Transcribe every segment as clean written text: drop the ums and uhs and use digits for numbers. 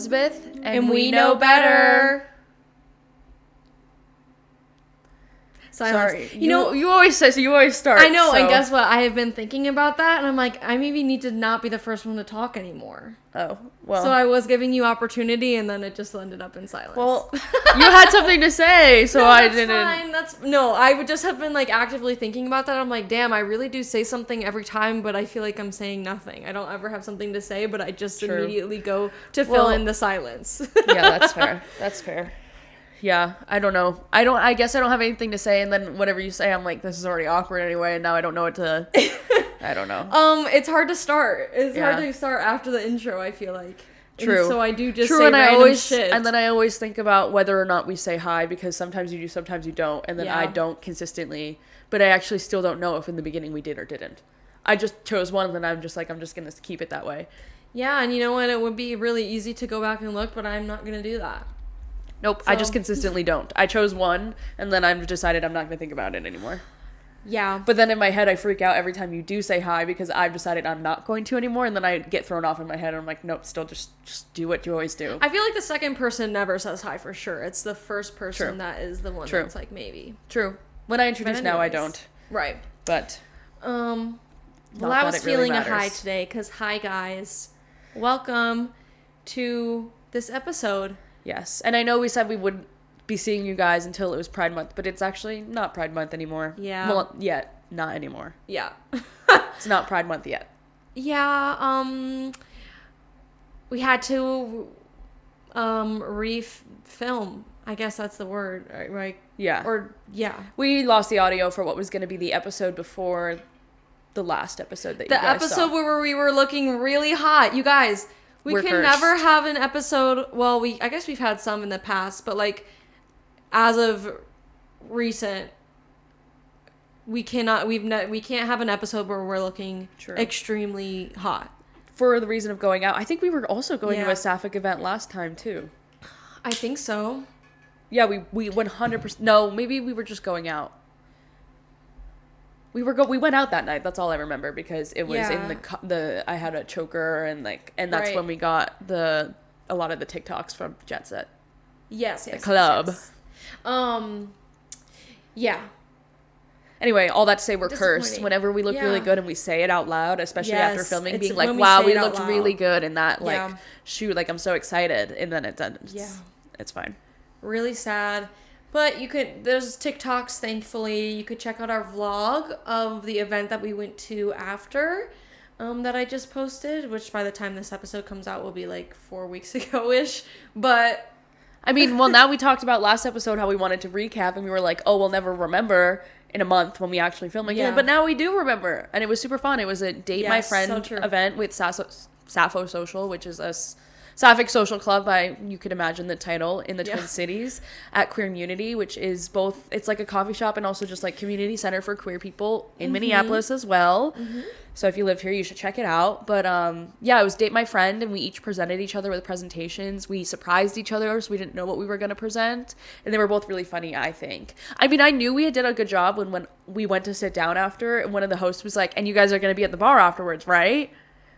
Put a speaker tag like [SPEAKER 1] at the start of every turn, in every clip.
[SPEAKER 1] Elizabeth,
[SPEAKER 2] and we know better.
[SPEAKER 1] Sorry.
[SPEAKER 2] Silence.
[SPEAKER 1] You always say, so you always start.
[SPEAKER 2] I know,
[SPEAKER 1] so.
[SPEAKER 2] and guess what? I have been thinking about that, and I'm like, I maybe need to not be the first one to talk anymore.
[SPEAKER 1] Oh, well.
[SPEAKER 2] So I was giving you opportunity, and then it just ended up in silence.
[SPEAKER 1] Well, you had something to say, so
[SPEAKER 2] no,
[SPEAKER 1] I
[SPEAKER 2] that's
[SPEAKER 1] didn't.
[SPEAKER 2] Fine. No, I would just have been like actively thinking about that. I'm like, damn, I really do say something every time, but I feel like I'm saying nothing. I don't ever have something to say, but I just immediately go to fill in the silence.
[SPEAKER 1] Yeah, that's fair. That's fair. Yeah, I don't know. I guess I don't have anything to say, and then whatever you say, I'm like, this is already awkward anyway, and now I don't know what to. I don't know.
[SPEAKER 2] It's hard to start. It's hard to start after the intro, I feel like.
[SPEAKER 1] True.
[SPEAKER 2] And so I do just
[SPEAKER 1] say
[SPEAKER 2] random
[SPEAKER 1] always,
[SPEAKER 2] shit.
[SPEAKER 1] And then I always think about whether or not we say hi, because sometimes you do, sometimes you don't, and then I don't consistently. But I actually still don't know if in the beginning we did or didn't. I just chose one, and then I'm just going to keep it that way. Yeah,
[SPEAKER 2] and you know what? It would be really easy to go back and look, but I'm not going to do that.
[SPEAKER 1] Nope, so. I just consistently don't. I chose one, and then I've decided I'm not going to think about it anymore.
[SPEAKER 2] Yeah.
[SPEAKER 1] But then in my head, I freak out every time you do say hi, because I've decided I'm not going to anymore, and then I get thrown off in my head, and I'm like, nope, still just do what you always do.
[SPEAKER 2] I feel like the second person never says hi for sure. It's the first person that is the one that's like, maybe.
[SPEAKER 1] True. When I introduce now, I don't.
[SPEAKER 2] Right.
[SPEAKER 1] But.
[SPEAKER 2] Well, I was feeling a hi today, because hi, guys. Welcome to this episode.
[SPEAKER 1] Yes, and I know we said we wouldn't be seeing you guys until it was Pride Month, but it's actually not Pride Month anymore.
[SPEAKER 2] Yeah.
[SPEAKER 1] Well, yet. Not anymore.
[SPEAKER 2] Yeah.
[SPEAKER 1] It's not Pride Month yet.
[SPEAKER 2] Yeah, we had to, refilm. I guess that's the word, right?
[SPEAKER 1] Yeah.
[SPEAKER 2] Or, yeah.
[SPEAKER 1] We lost the audio for what was going to be the episode before the last episode that you guys saw.
[SPEAKER 2] The episode where we were looking really hot. You guys... We can never have an episode. Well, I guess we've had some in the past, but like as of recent, we can't have an episode where we're looking extremely hot.
[SPEAKER 1] For the reason of going out, I think we were also going to a Sapphic event last time too.
[SPEAKER 2] I think so.
[SPEAKER 1] Yeah, we 100%. No, maybe we were just going out. We went out that night. That's all I remember, because it was in the I had a choker and that's when we got a lot of the TikToks from Jet Set.
[SPEAKER 2] Yes,
[SPEAKER 1] the club.
[SPEAKER 2] Yes. Yeah.
[SPEAKER 1] Anyway, all that to say, we're cursed whenever we look really good and we say it out loud, especially after filming, being like, "Wow, we looked really good," and that shoot, I'm so excited, and then it doesn't. Yeah, it's fine.
[SPEAKER 2] Really sad. But there's TikToks, thankfully. You could check out our vlog of the event that we went to after, that I just posted, which by the time this episode comes out will be like 4 weeks ago-ish. But,
[SPEAKER 1] I mean, well, now we talked about last episode how we wanted to recap, and we were like, oh, we'll never remember in a month when we actually film again. But now we do remember, and it was super fun. It was a Date My Friend event with Sappho Social, which is a Sapphic Social Club you could imagine the title, in the Twin Cities at Queermunity, which is both, it's like a coffee shop and also just like community center for queer people in Minneapolis as well. So if you live here, you should check it out. But it was Date My Friend, and we each presented each other with presentations. We surprised each other, so we didn't know what we were going to present. And they were both really funny, I think. I mean, I knew we did a good job when we went to sit down after, and one of the hosts was like, and you guys are going to be at the bar afterwards, right?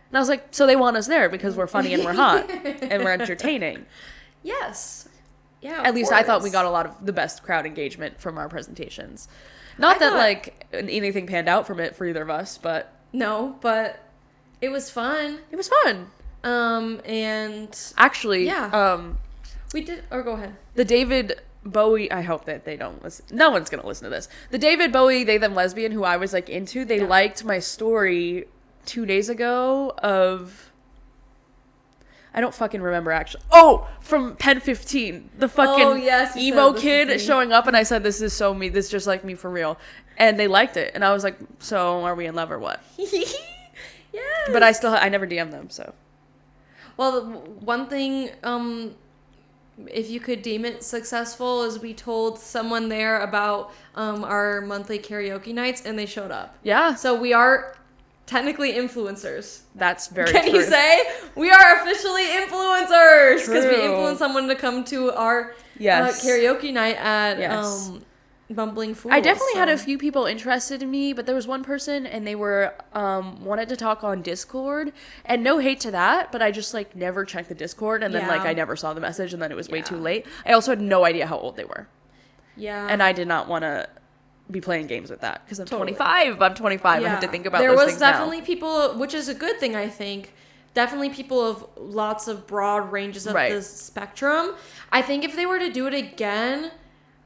[SPEAKER 1] And I was like, so they want us there because we're funny and we're hot and we're entertaining.
[SPEAKER 2] Yes. Yeah,
[SPEAKER 1] at least I thought we got a lot of the best crowd engagement from our presentations. Not that like anything panned out from it for either of us, but...
[SPEAKER 2] No, but it was fun.
[SPEAKER 1] It was fun.
[SPEAKER 2] And...
[SPEAKER 1] Actually,
[SPEAKER 2] we did... Or go ahead.
[SPEAKER 1] The David Bowie... I hope that they don't listen. No one's going to listen to this. The David Bowie, They Them Lesbian, who I was like into, they liked my story 2 days ago of... I don't fucking remember, actually. Oh, from Pen 15. The fucking emo kid showing up, and I said, this is so me. This is just like me for real. And they liked it. And I was like, so are we in love or what?
[SPEAKER 2] Yes.
[SPEAKER 1] But I never DM'd them, so.
[SPEAKER 2] Well, one thing, if you could deem it successful, is we told someone there about our monthly karaoke nights, and they showed up. Yeah. So we are... technically influencers.
[SPEAKER 1] That's very true.
[SPEAKER 2] Can you say? We are officially influencers. Because we influenced someone to come to our karaoke night at bumbling fools.
[SPEAKER 1] I definitely had a few people interested in me, but there was one person and they were wanted to talk on Discord, and no hate to that, but I just like never checked the Discord, and then like I never saw the message, and then it was way too late. I also had no idea how old they were. Yeah. And I did not want to be playing games with that because I'm 25. I'm 25. I have to think about those things now. There was
[SPEAKER 2] definitely people, which is a good thing, I think. Definitely people of lots of broad ranges of the spectrum. I think if they were to do it again,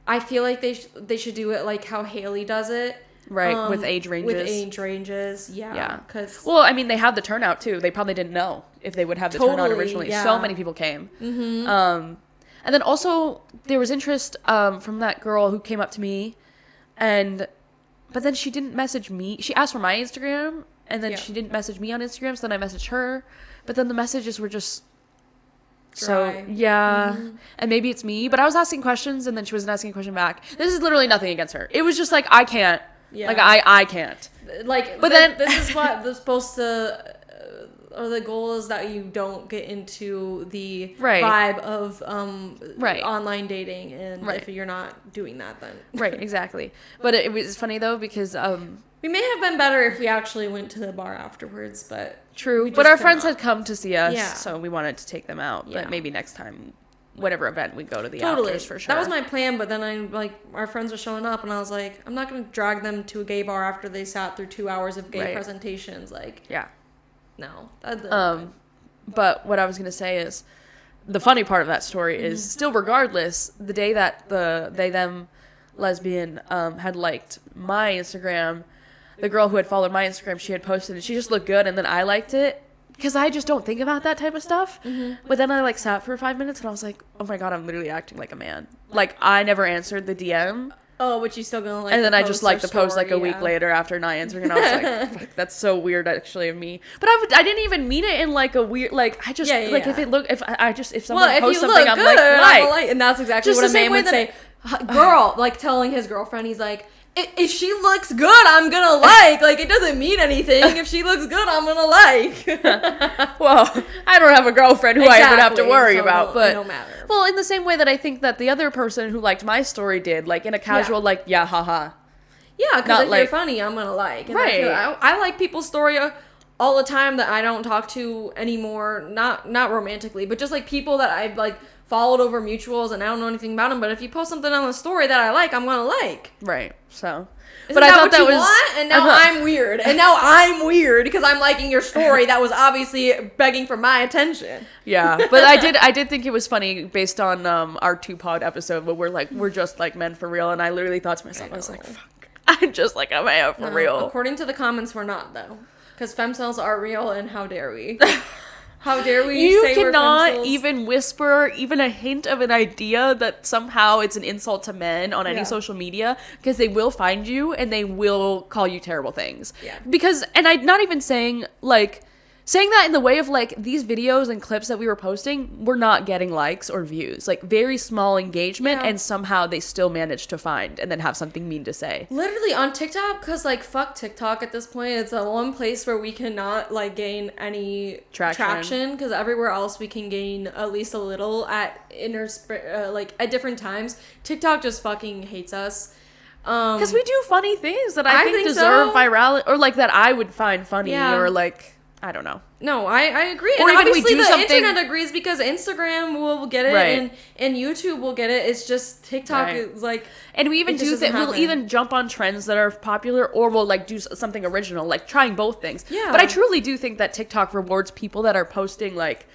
[SPEAKER 2] I feel like they should do it like how Haley does it.
[SPEAKER 1] Right, with age ranges.
[SPEAKER 2] With age ranges, yeah.
[SPEAKER 1] Well, I mean, they had the turnout, too. They probably didn't know if they would have the turnout originally. Yeah. So many people came. Mm-hmm. And then also, there was interest from that girl who came up to me, but then she didn't message me. She asked for my Instagram, and then she didn't message me on Instagram, so then I messaged her. But then the messages were just... Dry. So, yeah. Mm-hmm. And maybe it's me, but I was asking questions, and then she wasn't asking a question back. This is literally nothing against her. It was just like, I can't. Yeah. Like, I can't.
[SPEAKER 2] Like, but then... This is what they're supposed to... or the goal is that you don't get into the vibe of online dating, and if you're not doing that, then...
[SPEAKER 1] Right, exactly. But it was funny, though, because...
[SPEAKER 2] we may have been better if we actually went to the bar afterwards, but...
[SPEAKER 1] True, but our friends had come to see us, so we wanted to take them out. Yeah. But maybe next time, whatever event we go to the afters for sure.
[SPEAKER 2] That was my plan, but then our friends were showing up, and I was like, I'm not going to drag them to a gay bar after they sat through 2 hours of gay presentations. Like, no.
[SPEAKER 1] But what I was going to say is, the funny part of that story is, still regardless, the day that the they-them lesbian had liked my Instagram, the girl who had followed my Instagram, she had posted it. She just looked good, and then I liked it. Because I just don't think about that type of stuff. Mm-hmm. But then I, like, sat for 5 minutes, and I was like, oh, my God, I'm literally acting like a man. Like, I never answered the DM.
[SPEAKER 2] Oh, but you still gonna like
[SPEAKER 1] and then I just liked the post, like, a week later after not answering, and I was like, fuck, that's so weird, actually, of me. But I didn't even mean it in, like, a weird, like, I just, if someone posts something, I'm like,
[SPEAKER 2] and that's exactly what a man would say. Girl, like, telling his girlfriend, he's like, if she looks good, I'm gonna like. Like, it doesn't mean anything. If she looks good, I'm gonna like.
[SPEAKER 1] Well, I don't have a girlfriend who I would have to worry about, but it don't matter. Well, in the same way that I think that the other person who liked my story did, like, in a casual, haha.
[SPEAKER 2] Yeah, because if you're funny, I'm gonna like. And I like people's story all the time that I don't talk to anymore. Not romantically, but just like people that I've like followed over mutuals, and I don't know anything about them. But if you post something on the story that I like, I'm gonna like.
[SPEAKER 1] Right. So.
[SPEAKER 2] But I thought that was. Want? And now I'm weird. And now I'm weird because I'm liking your story that was obviously begging for my attention.
[SPEAKER 1] Yeah, but I did think it was funny based on our 2-pod episode where we're just like men for real, and I literally thought to myself, I was like, fuck, I'm just like a man for real.
[SPEAKER 2] According to the comments, we're not though, because femcells are real, and how dare we? How dare we
[SPEAKER 1] you
[SPEAKER 2] say
[SPEAKER 1] cannot even whisper even a hint of an idea that somehow it's an insult to men on any social media, because they will find you and they will call you terrible things. Yeah. Because, and I'm not even saying that in the way of like these videos and clips that we were posting were not getting likes or views, like very small engagement, and somehow they still managed to find and then have something mean to say.
[SPEAKER 2] Literally on TikTok, because like fuck TikTok at this point, it's the one place where we cannot like gain any traction, because everywhere else we can gain at least a little at at different times. TikTok just fucking hates us.
[SPEAKER 1] Because we do funny things that I think deserve virality, or like that I would find funny, or like, I don't know.
[SPEAKER 2] No, I agree. And obviously the internet agrees, because Instagram will get it, and YouTube will get it. It's just TikTok is like...
[SPEAKER 1] And we even we'll even jump on trends that are popular, or we'll like do something original, like trying both things. Yeah. But I truly do think that TikTok rewards people that are posting like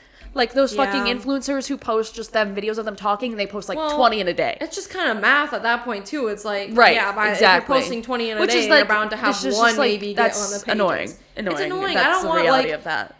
[SPEAKER 1] those fucking influencers who post just them videos of them talking, and they post like 20 in a day.
[SPEAKER 2] It's just kind of math at that point too. It's like,
[SPEAKER 1] exactly.
[SPEAKER 2] If you're posting 20 in a day, you're bound to have one maybe get on the pages.
[SPEAKER 1] Annoying.
[SPEAKER 2] It's annoying.
[SPEAKER 1] That's
[SPEAKER 2] I don't
[SPEAKER 1] the
[SPEAKER 2] want
[SPEAKER 1] reality of that.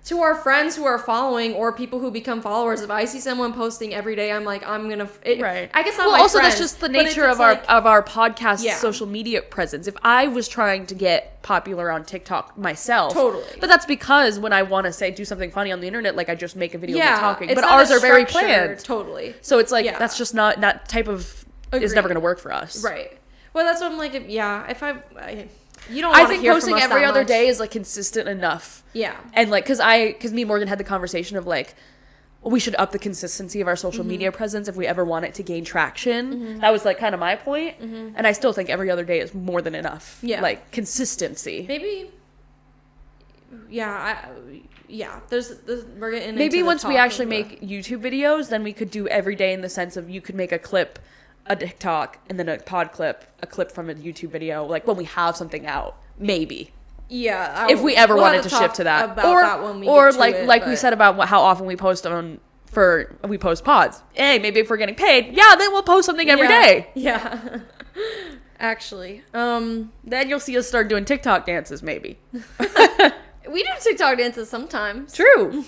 [SPEAKER 2] To our friends who are following, or people who become followers, if I see someone posting every day, I'm like, I'm gonna. I guess not. Well, also
[SPEAKER 1] friends, that's just the nature of our podcast social media presence. If I was trying to get popular on TikTok myself,
[SPEAKER 2] totally.
[SPEAKER 1] But that's because when I want to do something funny on the internet, like I just make a video of me talking. But ours are very planned,
[SPEAKER 2] totally.
[SPEAKER 1] So it's like that's just not that type of. Is never gonna work for us,
[SPEAKER 2] right? Well, that's what I'm like. If I you don't.
[SPEAKER 1] I think posting every other day is like consistent enough.
[SPEAKER 2] Yeah.
[SPEAKER 1] And like, cause me and Morgan had the conversation of like, we should up the consistency of our social media presence if we ever want it to gain traction. That was like kind of my point. And I still think every other day is more than enough. Yeah. Like consistency.
[SPEAKER 2] Maybe. Yeah. There's we're getting
[SPEAKER 1] maybe once we actually make YouTube videos, then we could do every day in the sense of you could make a clip, a TikTok, and then a pod clip, a clip from a YouTube video, like when we have something out, maybe.
[SPEAKER 2] Yeah.
[SPEAKER 1] If we ever wanted to shift to that. Or like we said about how often we post we post pods. Hey, maybe if we're getting paid, then we'll post something every day.
[SPEAKER 2] Yeah. Actually.
[SPEAKER 1] Then you'll see us start doing TikTok dances, maybe.
[SPEAKER 2] We do TikTok dances sometimes.
[SPEAKER 1] True.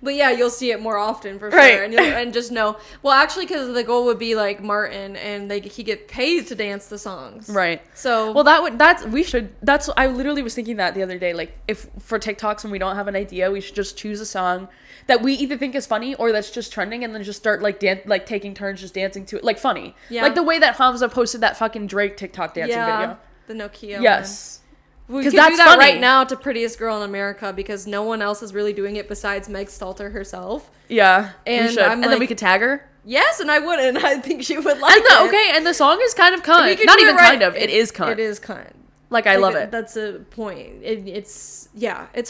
[SPEAKER 2] But yeah, you'll see it more often for sure. And just know. Well, actually, because the goal would be like Martin, and he get paid to dance the songs.
[SPEAKER 1] Right.
[SPEAKER 2] So.
[SPEAKER 1] Well, I literally was thinking that the other day. Like, if for TikToks when we don't have an idea, we should just choose a song that we either think is funny or that's just trending, and then just start like taking turns just dancing to it, like funny. Yeah. Like the way that Hamza posted that fucking Drake TikTok dancing video.
[SPEAKER 2] The Nokia.
[SPEAKER 1] Yes.
[SPEAKER 2] One. We could do that funny. Right now to Prettiest Girl in America because no one else is really doing it besides Meg Stalter herself.
[SPEAKER 1] Yeah, and we should. And then we could tag her.
[SPEAKER 2] Yes, and I would, and I think she would like
[SPEAKER 1] it. Okay, and the song is kind of cunt. Not even kind of. It is cunt.
[SPEAKER 2] It is cunt.
[SPEAKER 1] Like I love it.
[SPEAKER 2] That's a point. It's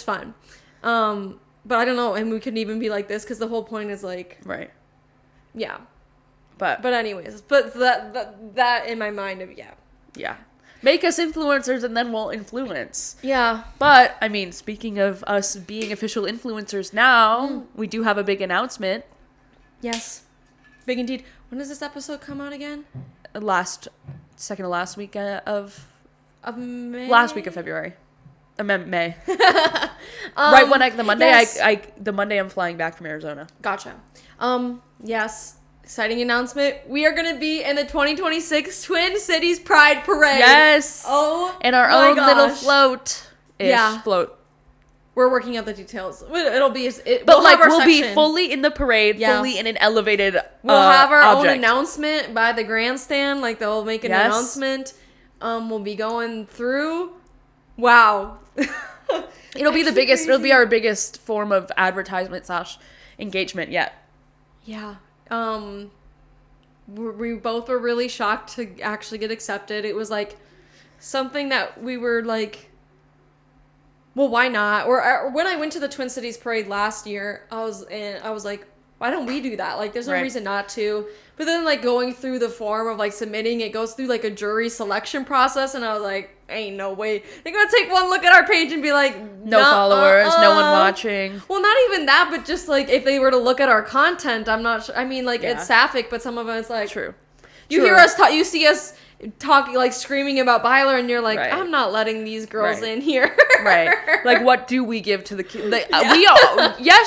[SPEAKER 2] fun. But I don't know, and we couldn't even be like this because the whole point is like
[SPEAKER 1] right.
[SPEAKER 2] Yeah.
[SPEAKER 1] But
[SPEAKER 2] anyways, that in my mind of
[SPEAKER 1] yeah. Make us influencers and then we'll influence.
[SPEAKER 2] Yeah.
[SPEAKER 1] But, I mean, speaking of us being official influencers now, we do have a big announcement.
[SPEAKER 2] Yes. Big indeed. When does this episode come out again?
[SPEAKER 1] Second to last week of
[SPEAKER 2] May?
[SPEAKER 1] Last week of February. May. Right when the Monday, yes. The Monday I'm flying back from Arizona.
[SPEAKER 2] Gotcha. Yes. Exciting announcement. We are going to be in the 2026 Twin Cities Pride Parade.
[SPEAKER 1] Yes.
[SPEAKER 2] Oh,
[SPEAKER 1] in our own little float. Float.
[SPEAKER 2] We're working out the details. It'll be...
[SPEAKER 1] we'll be fully in the parade, fully in an elevated
[SPEAKER 2] We'll have our own announcement by the grandstand. Like, they'll make an announcement. We'll be going through. Wow.
[SPEAKER 1] It'll be the biggest... Crazy. It'll be our biggest form of advertisement / engagement yet.
[SPEAKER 2] Yeah. We both were really shocked to actually get accepted. It was like something that we were like, well, why not? Or when I went to the Twin Cities Parade last year, I was like, why don't we do that? Like, there's no reason not to. But then, like, going through the form of, like, submitting, it goes through, like, a jury selection process, and I was like, ain't no way. They're gonna take one look at our page and be like,
[SPEAKER 1] no followers, no one watching.
[SPEAKER 2] Well, not even that, but just, like, if they were to look at our content, I'm not sure. I mean, like, it's sapphic, but some of it's, like...
[SPEAKER 1] True.
[SPEAKER 2] You hear us you see us talking, like, screaming about Byler, and you're like, I'm not letting these girls in here.
[SPEAKER 1] Right. Like, what do we give to the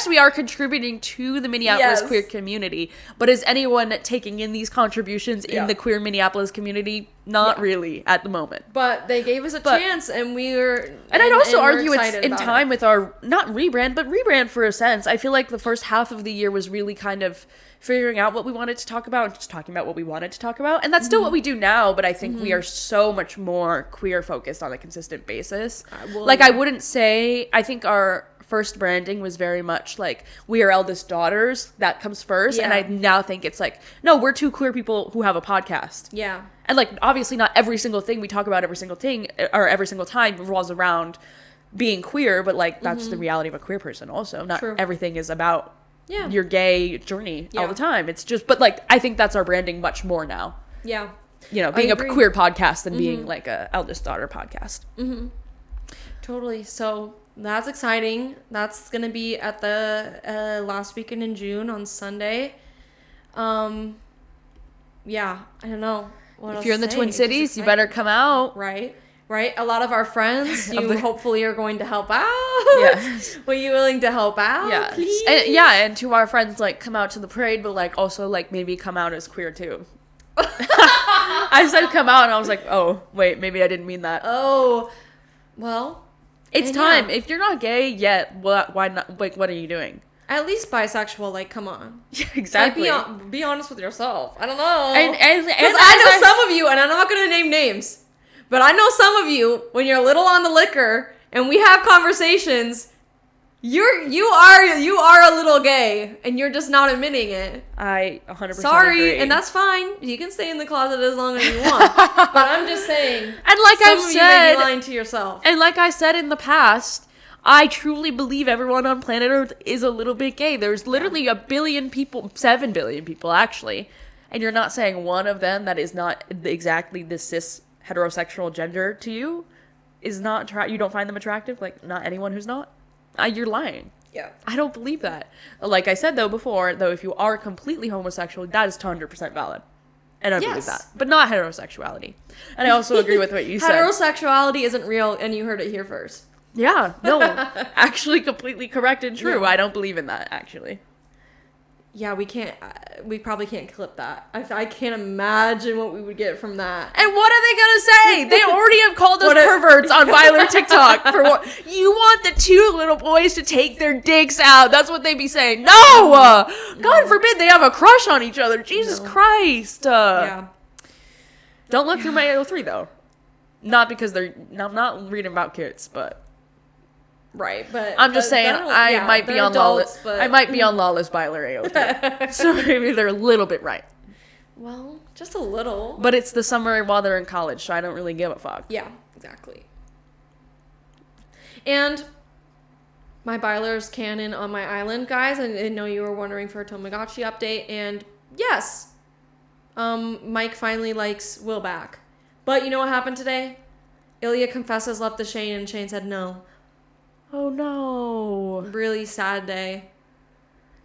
[SPEAKER 1] we are contributing to the Minneapolis queer community, but is anyone taking in these contributions in the queer Minneapolis community? Not really at the moment.
[SPEAKER 2] But they gave us a chance, and we were...
[SPEAKER 1] And I'd also argue it's in time with our, not rebrand, but rebrand for a sense. I feel like the first half of the year was really kind of figuring out what we wanted to talk about and just talking about what we wanted to talk about. And that's still what we do now, but I think we are so much more queer focused on a consistent basis. I wouldn't say, I think our first branding was very much like, we are eldest daughters, that comes first. And I now think it's like, no, we're two queer people who have a podcast.
[SPEAKER 2] Yeah.
[SPEAKER 1] And like, obviously not every single thing we talk about every single time revolves around being queer, but like, that's the reality of a queer person also. Not everything is about your gay journey all the time. It's just, but like, I think that's our branding much more now.
[SPEAKER 2] Yeah.
[SPEAKER 1] You know, being a queer podcast than being like a eldest daughter podcast.
[SPEAKER 2] Mm-hmm. Totally. So that's exciting. That's going to be at the last weekend in June on Sunday. Yeah, I don't know.
[SPEAKER 1] If you're in the Twin Cities, you better come out.
[SPEAKER 2] Right. A lot of our friends, you hopefully are going to help out.
[SPEAKER 1] Yes.
[SPEAKER 2] Were you willing to help out?
[SPEAKER 1] Yeah.
[SPEAKER 2] Please?
[SPEAKER 1] And to our friends, like, come out to the parade, but like also like maybe come out as queer too. I said come out, and I was like, oh wait, maybe I didn't mean that.
[SPEAKER 2] Oh, well,
[SPEAKER 1] it's time. If you're not gay yet, why not? Like, what are you doing?
[SPEAKER 2] At least bisexual, like, come on.
[SPEAKER 1] Yeah, exactly.
[SPEAKER 2] Like, be honest with yourself. I don't know.
[SPEAKER 1] And
[SPEAKER 2] I know some of you, and I'm not going to name names, but I know some of you, when you're a little on the liquor, and we have conversations, You are a little gay, and you're just not admitting it.
[SPEAKER 1] I 100%
[SPEAKER 2] Sorry,
[SPEAKER 1] agree.
[SPEAKER 2] and that's fine. You can stay in the closet as long as you want. But I'm just saying.
[SPEAKER 1] And like I've said,
[SPEAKER 2] you may be lying to yourself.
[SPEAKER 1] And like I said in the past, I truly believe everyone on planet Earth is a little bit gay. There's literally 1 billion people, 7 billion people actually, and you're not saying one of them that is not exactly the cis heterosexual gender to you is not you don't find them attractive? Like, not anyone who's not? You're lying.
[SPEAKER 2] Yeah.
[SPEAKER 1] I don't believe that. Like I said, though, before, though, if you are completely homosexual, that is 100% valid. And I believe that. But not heterosexuality. And I also agree with what you said.
[SPEAKER 2] Heterosexuality isn't real, and you heard it here first.
[SPEAKER 1] Yeah. No. Actually, completely correct and true. Yeah. I don't believe in that, actually.
[SPEAKER 2] Yeah, we probably can't clip that. I can't imagine what we would get from that.
[SPEAKER 1] And what are they gonna say? They already have called us perverts on Viler TikTok for what? You want the 2 little boys to take their dicks out. That's what they be saying. No! God forbid they have a crush on each other. Jesus Christ. Yeah. Don't look through my AO3 though. Not because I'm not reading about kids, but...
[SPEAKER 2] Right, but
[SPEAKER 1] I'm just saying I might be on adults, I might be on lawless Byler AO3. So maybe they're a little bit right.
[SPEAKER 2] Well, just a little.
[SPEAKER 1] But it's the summer while they're in college, so I don't really give a fuck.
[SPEAKER 2] Yeah, exactly. And my Byler's canon on my island, guys. I know you were wondering for a Tamagotchi update, and yes, Mike finally likes Will back. But you know what happened today? Ilya confesses love to Shane, and Shane said no.
[SPEAKER 1] Oh no.
[SPEAKER 2] Really sad day.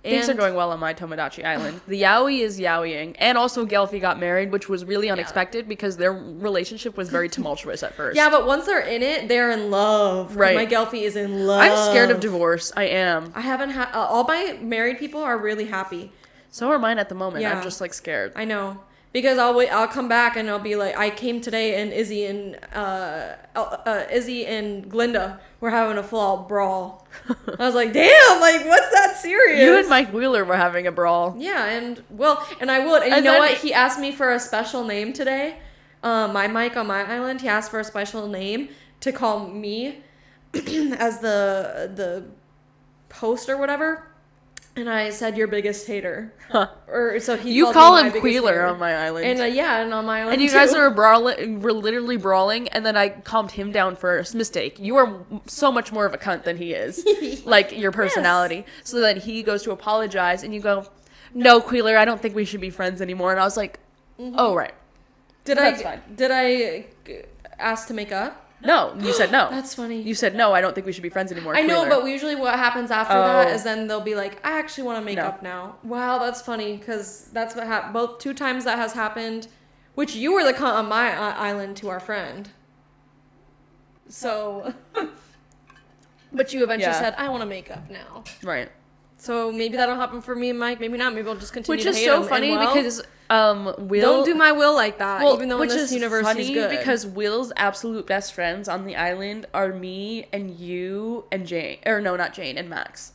[SPEAKER 1] Things are going well on my Tomodachi Island. The Yowie is yowieing. And also Gelfie got married, which was really unexpected because their relationship was very tumultuous at first.
[SPEAKER 2] Yeah, but once they're in it, they're in love. Right. My Gelfie is in love.
[SPEAKER 1] I'm scared of divorce. I am.
[SPEAKER 2] I haven't had... all my married people are really happy.
[SPEAKER 1] So are mine at the moment. Yeah. I'm just like scared.
[SPEAKER 2] I know. Because I'll come back and I'll be like, I came today and Izzy and Glinda were having a full brawl. I was like, damn, like what's that serious?
[SPEAKER 1] You and Mike Wheeler were having a brawl.
[SPEAKER 2] Yeah, and I would. And you know what? He asked me for a special name today. My Mike on my island, he asked for a special name to call me as the host or whatever. And I said, your biggest hater. Huh. Or so he.
[SPEAKER 1] You call him Wheeler on my island.
[SPEAKER 2] And and on my island
[SPEAKER 1] and you guys were literally brawling, and then I calmed him down first. Mistake. You are so much more of a cunt than he is. Like your personality. Yes. So then he goes to apologize, and you go, no, Wheeler, I don't think we should be friends anymore. And I was like, oh right. Did
[SPEAKER 2] I ask to make up?
[SPEAKER 1] No, you said no.
[SPEAKER 2] That's funny.
[SPEAKER 1] You said no, I don't think we should be friends anymore.
[SPEAKER 2] I know, but usually what happens after that is then they'll be like, I actually want to make up now. Wow, that's funny, because that's what happened. Both 2 times that has happened, which you were the cunt on my island to our friend. So, but you eventually said, I want to make up now.
[SPEAKER 1] Right.
[SPEAKER 2] So maybe that'll happen for me and Mike. Maybe not. Maybe we'll just continue to hate him.
[SPEAKER 1] Which is so funny because Will...
[SPEAKER 2] Don't do my Will like that, even though in this universe he's good.
[SPEAKER 1] Because Will's absolute best friends on the island are me and you and Jane. Or no, not Jane, and Max.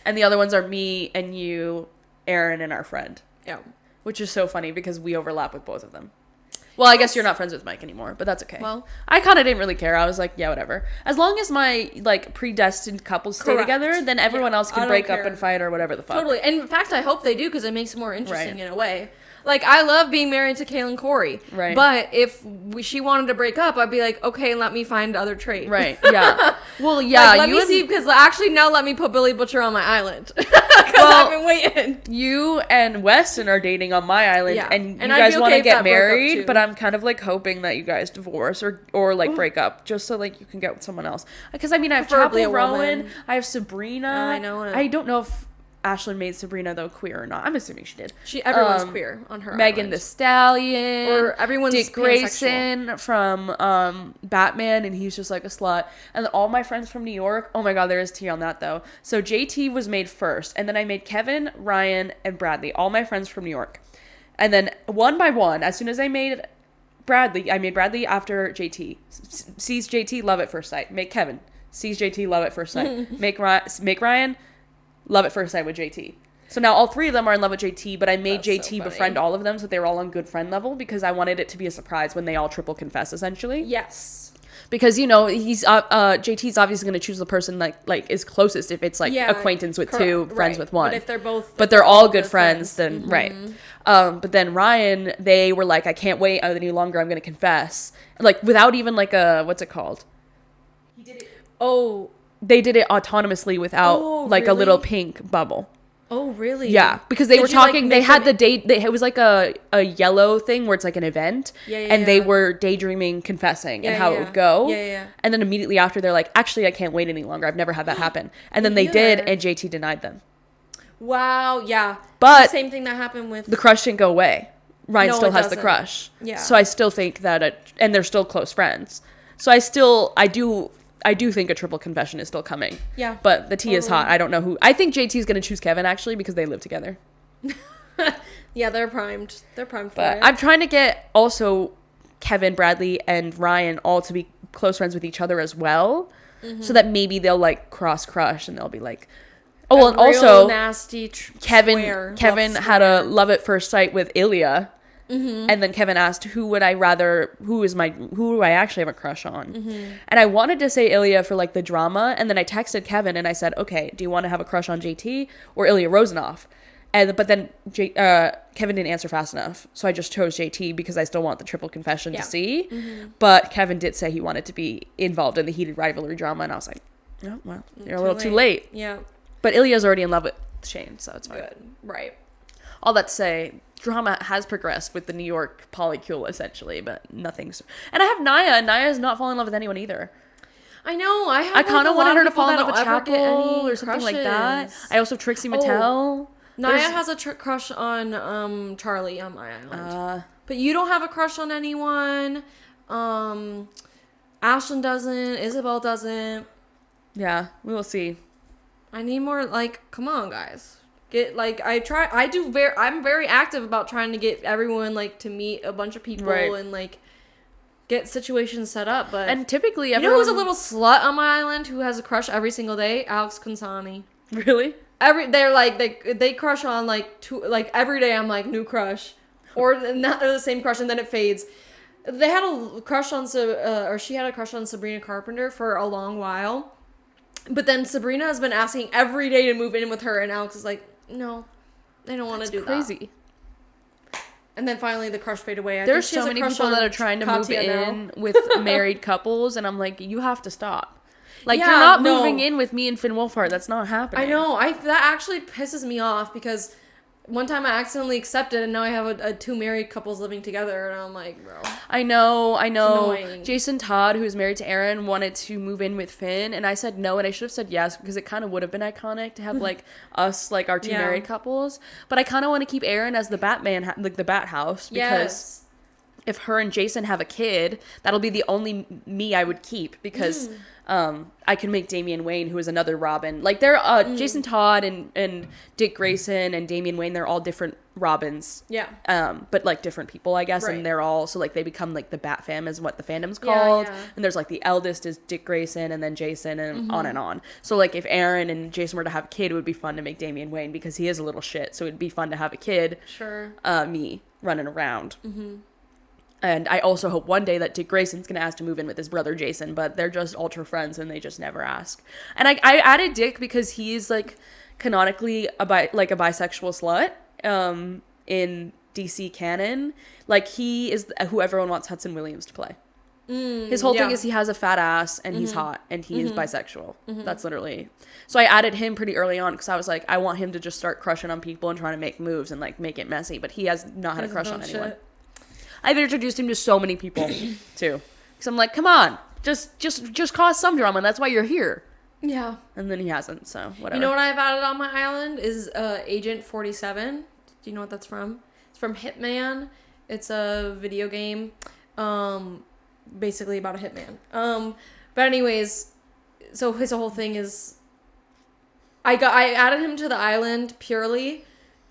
[SPEAKER 1] And the other ones are me and you, Aaron, and our friend. Yeah. Which is so funny because we overlap with both of them. Well, I guess you're not friends with Mike anymore, but that's okay. Well, I kind of didn't really care. I was like, yeah, whatever. As long as my, like, predestined couples stay together, then everyone else can break up and fight or whatever the fuck.
[SPEAKER 2] Totally. And in fact, I hope they do because it makes it more interesting in a way. Like, I love being married to Kaylin Corey. Right. But if she wanted to break up, I'd be like, okay, let me find other traits. Right. Yeah. Well, yeah. Like, let me see, because actually now let me put Billy Butcher on my island. Because I've been waiting.
[SPEAKER 1] You and Weston are dating on my island, and you guys want to get married, but I'm kind of, like, hoping that you guys divorce or like, break up, just so, like, you can get with someone else. Because, I mean, I have Chapel Rowan, I have Sabrina. I know. I don't know if Ashlyn made Sabrina, though, queer or not. I'm assuming she did.
[SPEAKER 2] Everyone's queer on her
[SPEAKER 1] Megan
[SPEAKER 2] island.
[SPEAKER 1] Thee Stallion.
[SPEAKER 2] Or everyone's
[SPEAKER 1] Dick Grayson from Batman, and he's just like a slut. And all my friends from New York, oh my god, there is tea on that, though. So JT was made first, and then I made Kevin, Ryan, and Bradley, all my friends from New York. And then one by one, as soon as I made Bradley after JT. Sees JT, love at first sight. Make Kevin. Sees JT, love at first sight. Make Ryan, love at first sight with JT. So now all 3 of them are in love with JT, but I made JT befriend all of them so they were all on good friend level because I wanted it to be a surprise when they all triple confess, essentially.
[SPEAKER 2] Yes.
[SPEAKER 1] because he's JT's obviously going to choose the person like is closest if it's like acquaintance with two, friends with one. But they're all good friends, then mm-hmm. right. But then Ryan, they were like, I can't wait any longer. I'm going to confess, like without even like a what's it called?
[SPEAKER 2] He did it.
[SPEAKER 1] They did it autonomously without like a little pink bubble.
[SPEAKER 2] Oh, really?
[SPEAKER 1] Yeah, because they were talking, they had the date, it was like a yellow thing where it's like an event, and they were daydreaming confessing and how it would go.
[SPEAKER 2] Yeah.
[SPEAKER 1] And then immediately after, they're like, actually, I can't wait any longer. I've never had that happen. And then they did, and JT denied them.
[SPEAKER 2] Wow, yeah.
[SPEAKER 1] But
[SPEAKER 2] same thing that happened with...
[SPEAKER 1] The crush didn't go away. Ryan still has the crush.
[SPEAKER 2] Yeah.
[SPEAKER 1] So I still think that, and they're still close friends. So I do think a triple confession is still coming.
[SPEAKER 2] Yeah.
[SPEAKER 1] But the tea is hot. I don't know who. I think JT is going to choose Kevin, actually, because they live together.
[SPEAKER 2] Yeah, they're primed. They're primed for
[SPEAKER 1] it. I'm trying to get also Kevin, Bradley, and Ryan all to be close friends with each other as well. Mm-hmm. So that maybe they'll like cross crush and they'll be like... Oh, well, and also
[SPEAKER 2] nasty
[SPEAKER 1] Kevin had a love at first sight with Ilya. Mm-hmm. And then Kevin asked, who do I actually have a crush on? Mm-hmm. And I wanted to say Ilya for like the drama. And then I texted Kevin and I said, okay, do you want to have a crush on JT or Ilya Rozanov? But then Kevin didn't answer fast enough. So I just chose JT because I still want the triple confession to see. Mm-hmm. But Kevin did say he wanted to be involved in the heated rivalry drama. And I was like, oh, well, you're a little too late.
[SPEAKER 2] Yeah.
[SPEAKER 1] But Ilya's already in love with Shane, so it's fine.
[SPEAKER 2] Good. Right.
[SPEAKER 1] All that to say, drama has progressed with the New York polycule, essentially, but nothing's... And I have Naya, and Naya's not falling in love with anyone either.
[SPEAKER 2] I know,
[SPEAKER 1] I kind of wanted her to fall in love with Chapel or something like that. I also have Trixie Mattel.
[SPEAKER 2] Naya has a crush on Charlie on my island. But you don't have a crush on anyone. Ashlyn doesn't. Isabel doesn't.
[SPEAKER 1] Yeah, we will see.
[SPEAKER 2] I need more, like, come on, guys. I'm very active about trying to get everyone, like, to meet a bunch of people and, like, get situations set up, but...
[SPEAKER 1] And typically
[SPEAKER 2] everyone... You know who's a little slut on my island who has a crush every single day? Alex Consani.
[SPEAKER 1] Really?
[SPEAKER 2] They crush on, like, every day I'm like, new crush. Or not the same crush, and then it fades. They had a crush on, she had a crush on Sabrina Carpenter for a long while. But then Sabrina has been asking every day to move in with her, and Alex is like, no, I don't want to do that.
[SPEAKER 1] That's crazy.
[SPEAKER 2] And then finally the crush fade away.
[SPEAKER 1] There's so many people that are trying to move in with married couples, and I'm like, you have to stop. Like, you're not moving in with me and Finn Wolfhard. That's not happening.
[SPEAKER 2] I know. That actually pisses me off because one time I accidentally accepted, and now I have two married couples living together, and I'm like, bro.
[SPEAKER 1] I know. Jason Todd, who's married to Aaron, wanted to move in with Finn, and I said no, and I should have said yes, because it kind of would have been iconic to have, like, us, like, our two married couples. But I kind of want to keep Aaron as the Batman, like, the Bat House, because if her and Jason have a kid, that'll be the only me I would keep, because... I can make Damian Wayne, who is another Robin. Like, they're Jason Todd and Dick Grayson and Damian Wayne, they're all different Robins.
[SPEAKER 2] Yeah.
[SPEAKER 1] But, like, different people, I guess. Right. And they're all, so, like, they become, like, the Bat Fam is what the fandom's called. Yeah. And there's, like, the eldest is Dick Grayson and then Jason and on and on. So, like, if Aaron and Jason were to have a kid, it would be fun to make Damian Wayne because he is a little shit. So it'd be fun to have a kid.
[SPEAKER 2] Sure.
[SPEAKER 1] Me running around. Mm-hmm. And I also hope one day that Dick Grayson's going to ask to move in with his brother Jason, but they're just ultra friends and they just never ask. And I added Dick because he's, like, canonically a bisexual slut in DC canon. Like, he is who everyone wants Hudson Williams to play. His whole thing is he has a fat ass and he's hot and he is bisexual. That's literally... So I added him pretty early on because I was like, I want him to just start crushing on people and trying to make moves and, like, make it messy. But he has not had a crush on anyone. I've introduced him to so many people, too. Because I'm like, come on, just cause some drama, and that's why you're here.
[SPEAKER 2] Yeah.
[SPEAKER 1] And then he hasn't, so whatever.
[SPEAKER 2] You know what I've added on my island is Agent 47. Do you know what that's from? It's from Hitman. It's a video game, basically about a hitman. But anyways, so his whole thing is, I added him to the island purely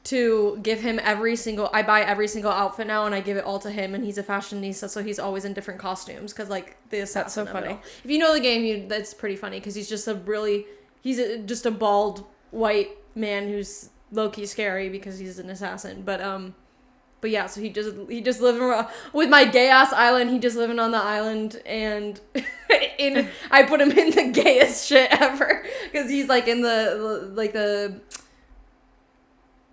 [SPEAKER 2] to give him I buy every single outfit now and I give it all to him, and he's a fashionista, so he's always in different costumes because, like, the assassin. That's so funny. If you know the game, that's pretty funny because he's just just a bald white man who's low-key scary because he's an assassin. But But yeah, so he just living with my gay ass island. He just living on the island, and I put him in the gayest shit ever because he's like in the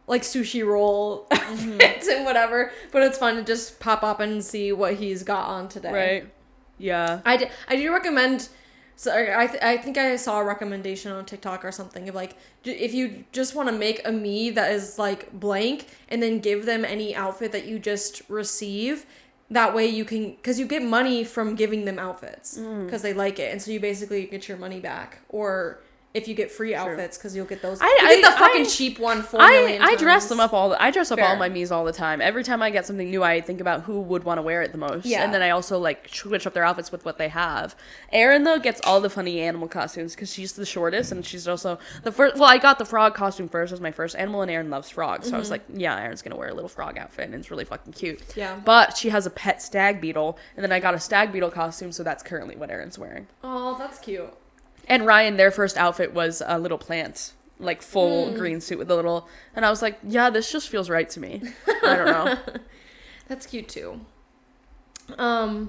[SPEAKER 2] sushi roll outfits and whatever. But it's fun to just pop up and see what he's got on today.
[SPEAKER 1] Right. Yeah.
[SPEAKER 2] I do recommend. So I think I saw a recommendation on TikTok or something of like, if you just want to make a me that is like blank and then give them any outfit that you just receive, that way you can, because you get money from giving them outfits because they like it, and so you basically get your money back. Or if you get free outfits, because you'll get those. I get the fucking cheap one 4 million times.
[SPEAKER 1] I dress them up I dress up all my me's all the time. Every time I get something new, I think about who would want to wear it the most. Yeah. And then I also like switch up their outfits with what they have. Erin, though, gets all the funny animal costumes because she's the shortest, and she's also the first. Well, I got the frog costume first as my first animal, and Erin loves frogs. So I was like, yeah, Erin's going to wear a little frog outfit, and it's really fucking cute. Yeah. But she has a pet stag beetle, and then I got a stag beetle costume, so that's currently what Erin's wearing.
[SPEAKER 2] Oh, that's cute.
[SPEAKER 1] And Ryan, their first outfit was a little plant, like full green suit with a little, and I was like, yeah, this just feels right to me. I don't know.
[SPEAKER 2] That's cute too. Yeah,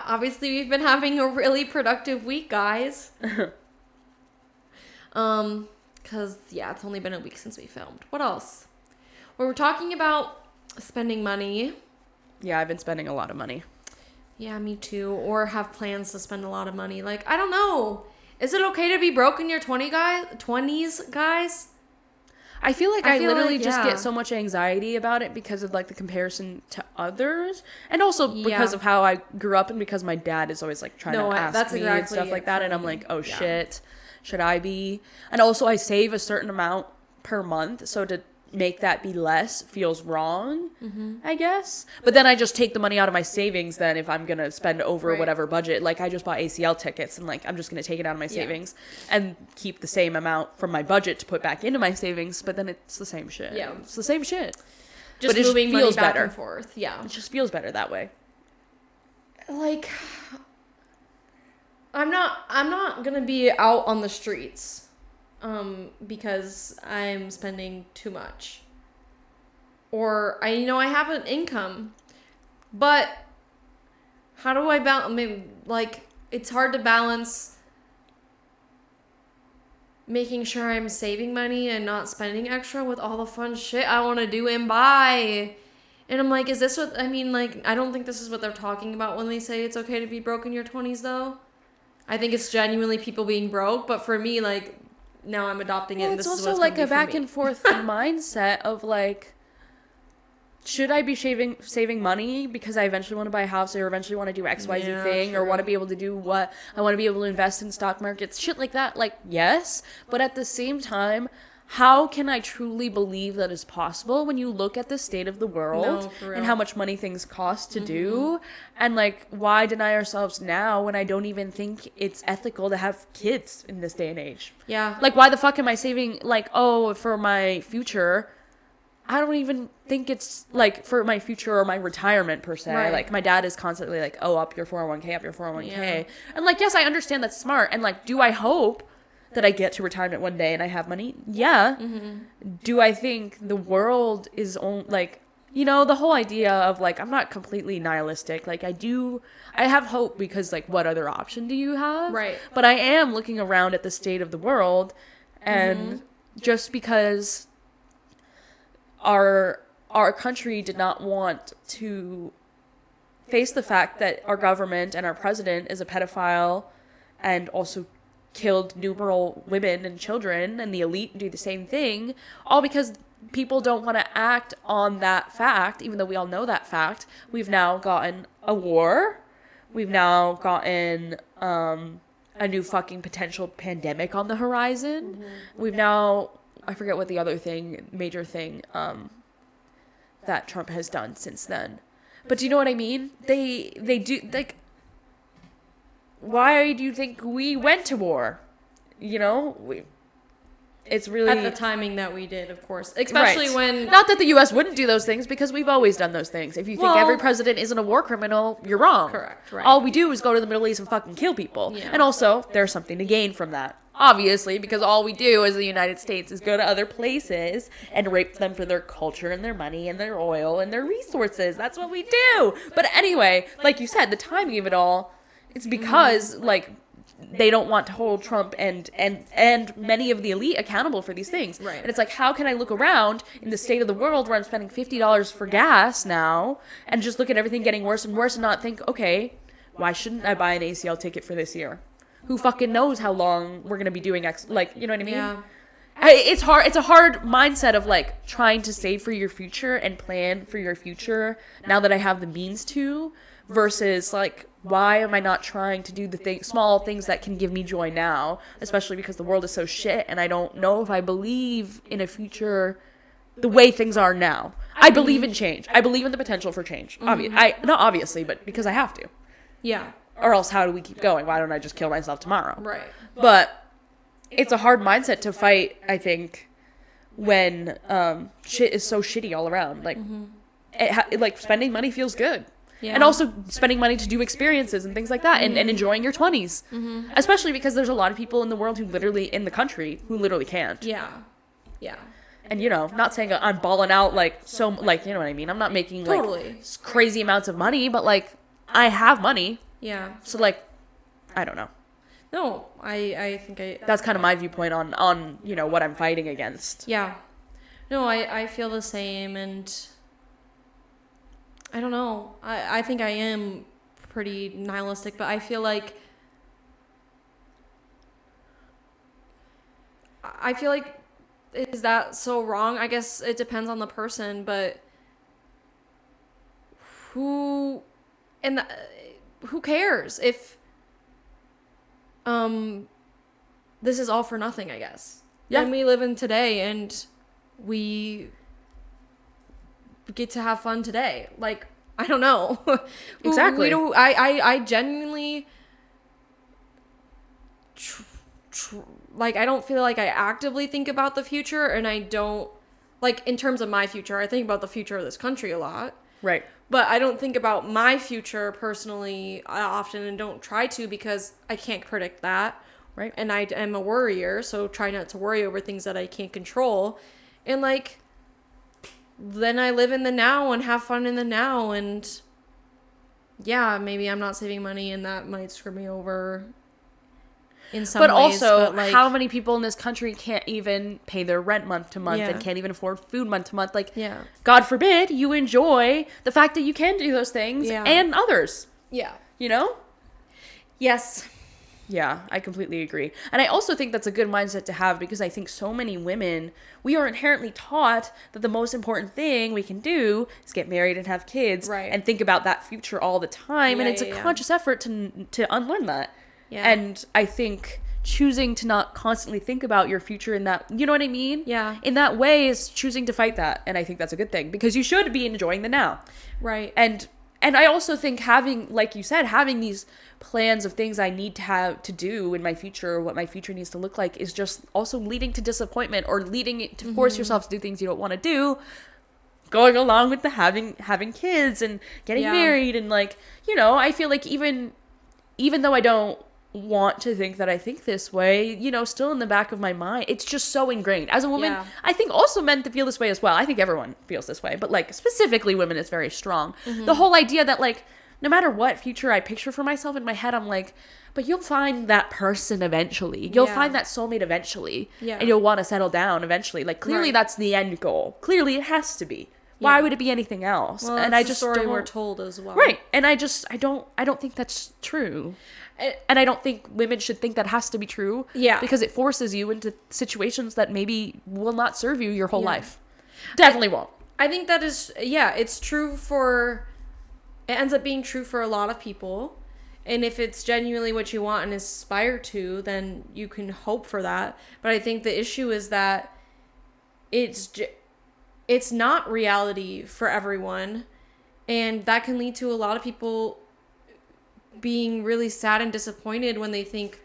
[SPEAKER 2] obviously we've been having a really productive week, guys. Cause yeah, it's only been a week since we filmed. What else? We were talking about spending money.
[SPEAKER 1] Yeah, I've been spending a lot of money.
[SPEAKER 2] Yeah, me too. Or have plans to spend a lot of money. Like, I don't know. Is it okay to be broke in your 20s, guys?
[SPEAKER 1] I feel like I literally just get so much anxiety about it because of like the comparison to others, and also because of how I grew up, and because my dad is always like trying to ask me and stuff like that, and I'm like, oh shit, should I be? And also I save a certain amount per month, so to make that be less feels wrong, I guess. But then I just take the money out of my savings then if I'm gonna spend over whatever budget. Like I just bought ACL tickets, and like I'm just gonna take it out of my savings and keep the same amount from my budget to put back into my savings, but then it's the same shit. Yeah. It's the same shit.
[SPEAKER 2] Just
[SPEAKER 1] but
[SPEAKER 2] moving money back
[SPEAKER 1] better.
[SPEAKER 2] And forth. Yeah.
[SPEAKER 1] It just feels better that way.
[SPEAKER 2] Like I'm not gonna be out on the streets. Because I'm spending too much. Or I have an income, but how do I balance? I mean, like, it's hard to balance making sure I'm saving money and not spending extra with all the fun shit I want to do and buy. And I'm like, is this what, I mean, like, I don't think this is what they're talking about when they say it's okay to be broke in your 20s, though. I think it's genuinely people being broke, but for me, like, now I'm adopting it.
[SPEAKER 1] Well,
[SPEAKER 2] and this
[SPEAKER 1] it's
[SPEAKER 2] is
[SPEAKER 1] also
[SPEAKER 2] what's
[SPEAKER 1] like a back
[SPEAKER 2] me.
[SPEAKER 1] And forth mindset of like, should I be saving money because I eventually want to buy a house or eventually want to do XYZ thing or want to be able to do what I want to be able to invest in stock markets, shit like that. Like, yes, but at the same time, how can I truly believe that is possible when you look at the state of the world and how much money things cost to do? And like, why deny ourselves now when I don't even think it's ethical to have kids in this day and age? Yeah. Like, why the fuck am I saving, like, oh, for my future? I don't even think it's like for my future or my retirement per se. Right. Like, my dad is constantly like, oh, up your 401k, up your 401k. Yeah. And like, yes, I understand that's smart. And like, do I hope that I get to retirement one day and I have money? Yeah. Do I think the world is like, the whole idea of like, I'm not completely nihilistic. Like I have hope because like, what other option do you have? Right. But I am looking around at the state of the world, and just because our country did not want to face the fact that our government and our president is a pedophile and also killed numerous women and children, and the elite do the same thing, all because people don't want to act on that fact, even though we all know that fact. We've now gotten a war. We've now gotten a new fucking potential pandemic on the horizon. We've now, I forget what the other major thing that Trump has done since then. But do you know what I mean? They do, like, why do you think we went to war? It's really...
[SPEAKER 2] At the timing that we did, of course. Especially when...
[SPEAKER 1] Not that the U.S. wouldn't do those things, because we've always done those things. If you think every president isn't a war criminal, you're wrong.
[SPEAKER 2] Correct, right.
[SPEAKER 1] All we do is go to the Middle East and fucking kill people. Yeah. And also, there's something to gain from that. obviously, because all we do as the United States is go to other places and rape them for their culture and their money and their oil and their resources. That's what we do. But anyway, like you said, the timing of it all, it's because, like, they don't want to hold Trump and many of the elite accountable for these things.
[SPEAKER 2] Right.
[SPEAKER 1] And it's like, how can I look around in the state of the world where I'm spending $50 for gas now and just look at everything getting worse and worse and not think, okay, why shouldn't I buy an ACL ticket for this year? Who fucking knows how long we're going to be doing like, you know what I mean?
[SPEAKER 2] Yeah.
[SPEAKER 1] It's hard. It's a hard mindset of, like, trying to save for your future and plan for your future now that I have the means to, versus, like, why am I not trying to do the small things that can give me joy now, especially because the world is so shit and I don't know if I believe in a future the way things are now. I believe in change. I believe in the potential for change. Not obviously, but because I have to.
[SPEAKER 2] Yeah.
[SPEAKER 1] Or else how do we keep going? Why don't I just kill myself tomorrow?
[SPEAKER 2] Right.
[SPEAKER 1] But it's a hard mindset to fight, I think, when shit is so shitty all around. Like, like, spending money feels good. Yeah. And also spending money to do experiences and things like that, and enjoying your 20s. Especially because there's a lot of people in the world in the country who literally can't.
[SPEAKER 2] Yeah. Yeah.
[SPEAKER 1] And, you know, not saying I'm balling out, like, so, like, you know what I mean? I'm not making, like, crazy amounts of money, but, like, I have money.
[SPEAKER 2] Yeah.
[SPEAKER 1] So, like, I don't know.
[SPEAKER 2] No, I think
[SPEAKER 1] that's kind of my viewpoint on, you know, what I'm fighting against.
[SPEAKER 2] Yeah. No, I feel the same, and I don't know. I think I am pretty nihilistic, but I feel like is that so wrong? I guess it depends on the person, but who cares if this is all for nothing, I guess. Yeah. And we live in today, and we get to have fun today. Like, I don't know.
[SPEAKER 1] Exactly.
[SPEAKER 2] I genuinely like, I don't feel like I actively think about the future, and I don't, like, in terms of my future, I think about the future of this country a lot.
[SPEAKER 1] Right.
[SPEAKER 2] But I don't think about my future personally often, and don't try to, because I can't predict that.
[SPEAKER 1] Right.
[SPEAKER 2] And I am a worrier, so try not to worry over things that I can't control. And, like, then I live in the now and have fun in the now. And yeah, maybe I'm not saving money, and that might screw me over in some ways.
[SPEAKER 1] But also, like, how many people in this country can't even pay their rent month to month and can't even afford food month to month? Like, God forbid you enjoy the fact that you can do those things and others.
[SPEAKER 2] Yeah.
[SPEAKER 1] You know?
[SPEAKER 2] Yes.
[SPEAKER 1] Yeah, I completely agree. And I also think that's a good mindset to have, because I think so many women, we are inherently taught that the most important thing we can do is get married and have kids and think about that future all the time. And it's a conscious effort to unlearn that. Yeah. And I think choosing to not constantly think about your future in that, you know what I mean?
[SPEAKER 2] Yeah.
[SPEAKER 1] In that way is choosing to fight that. And I think that's a good thing, because you should be enjoying the now.
[SPEAKER 2] Right.
[SPEAKER 1] And I also think having, like you said, having these plans of things I need to have to do in my future, what my future needs to look like, is just also leading to disappointment, or leading it to force yourself to do things you don't want to do, going along with the having kids and getting married. And, like, you know, I feel like even though I don't want to think that I think this way, you know, still in the back of my mind, it's just so ingrained. As a woman, I think also men to feel this way as well. I think everyone feels this way, but, like, specifically women, it's very strong. The whole idea that, like, no matter what future I picture for myself in my head, I'm like, but you'll find that person eventually. You'll find that soulmate eventually. Yeah. And you'll want to settle down eventually. Like, clearly that's the end goal. Clearly it has to be. Why would it be anything else?
[SPEAKER 2] Well,
[SPEAKER 1] and
[SPEAKER 2] I just story we're told as well.
[SPEAKER 1] Right. And I don't think that's true. And I don't think women should think that has to be true. Yeah. Because it forces you into situations that maybe will not serve you your whole life. Definitely won't.
[SPEAKER 2] I think that is, it's true it ends up being true for a lot of people. And if it's genuinely what you want and aspire to, then you can hope for that. But I think the issue is that it's not reality for everyone. And that can lead to a lot of people being really sad and disappointed when they think,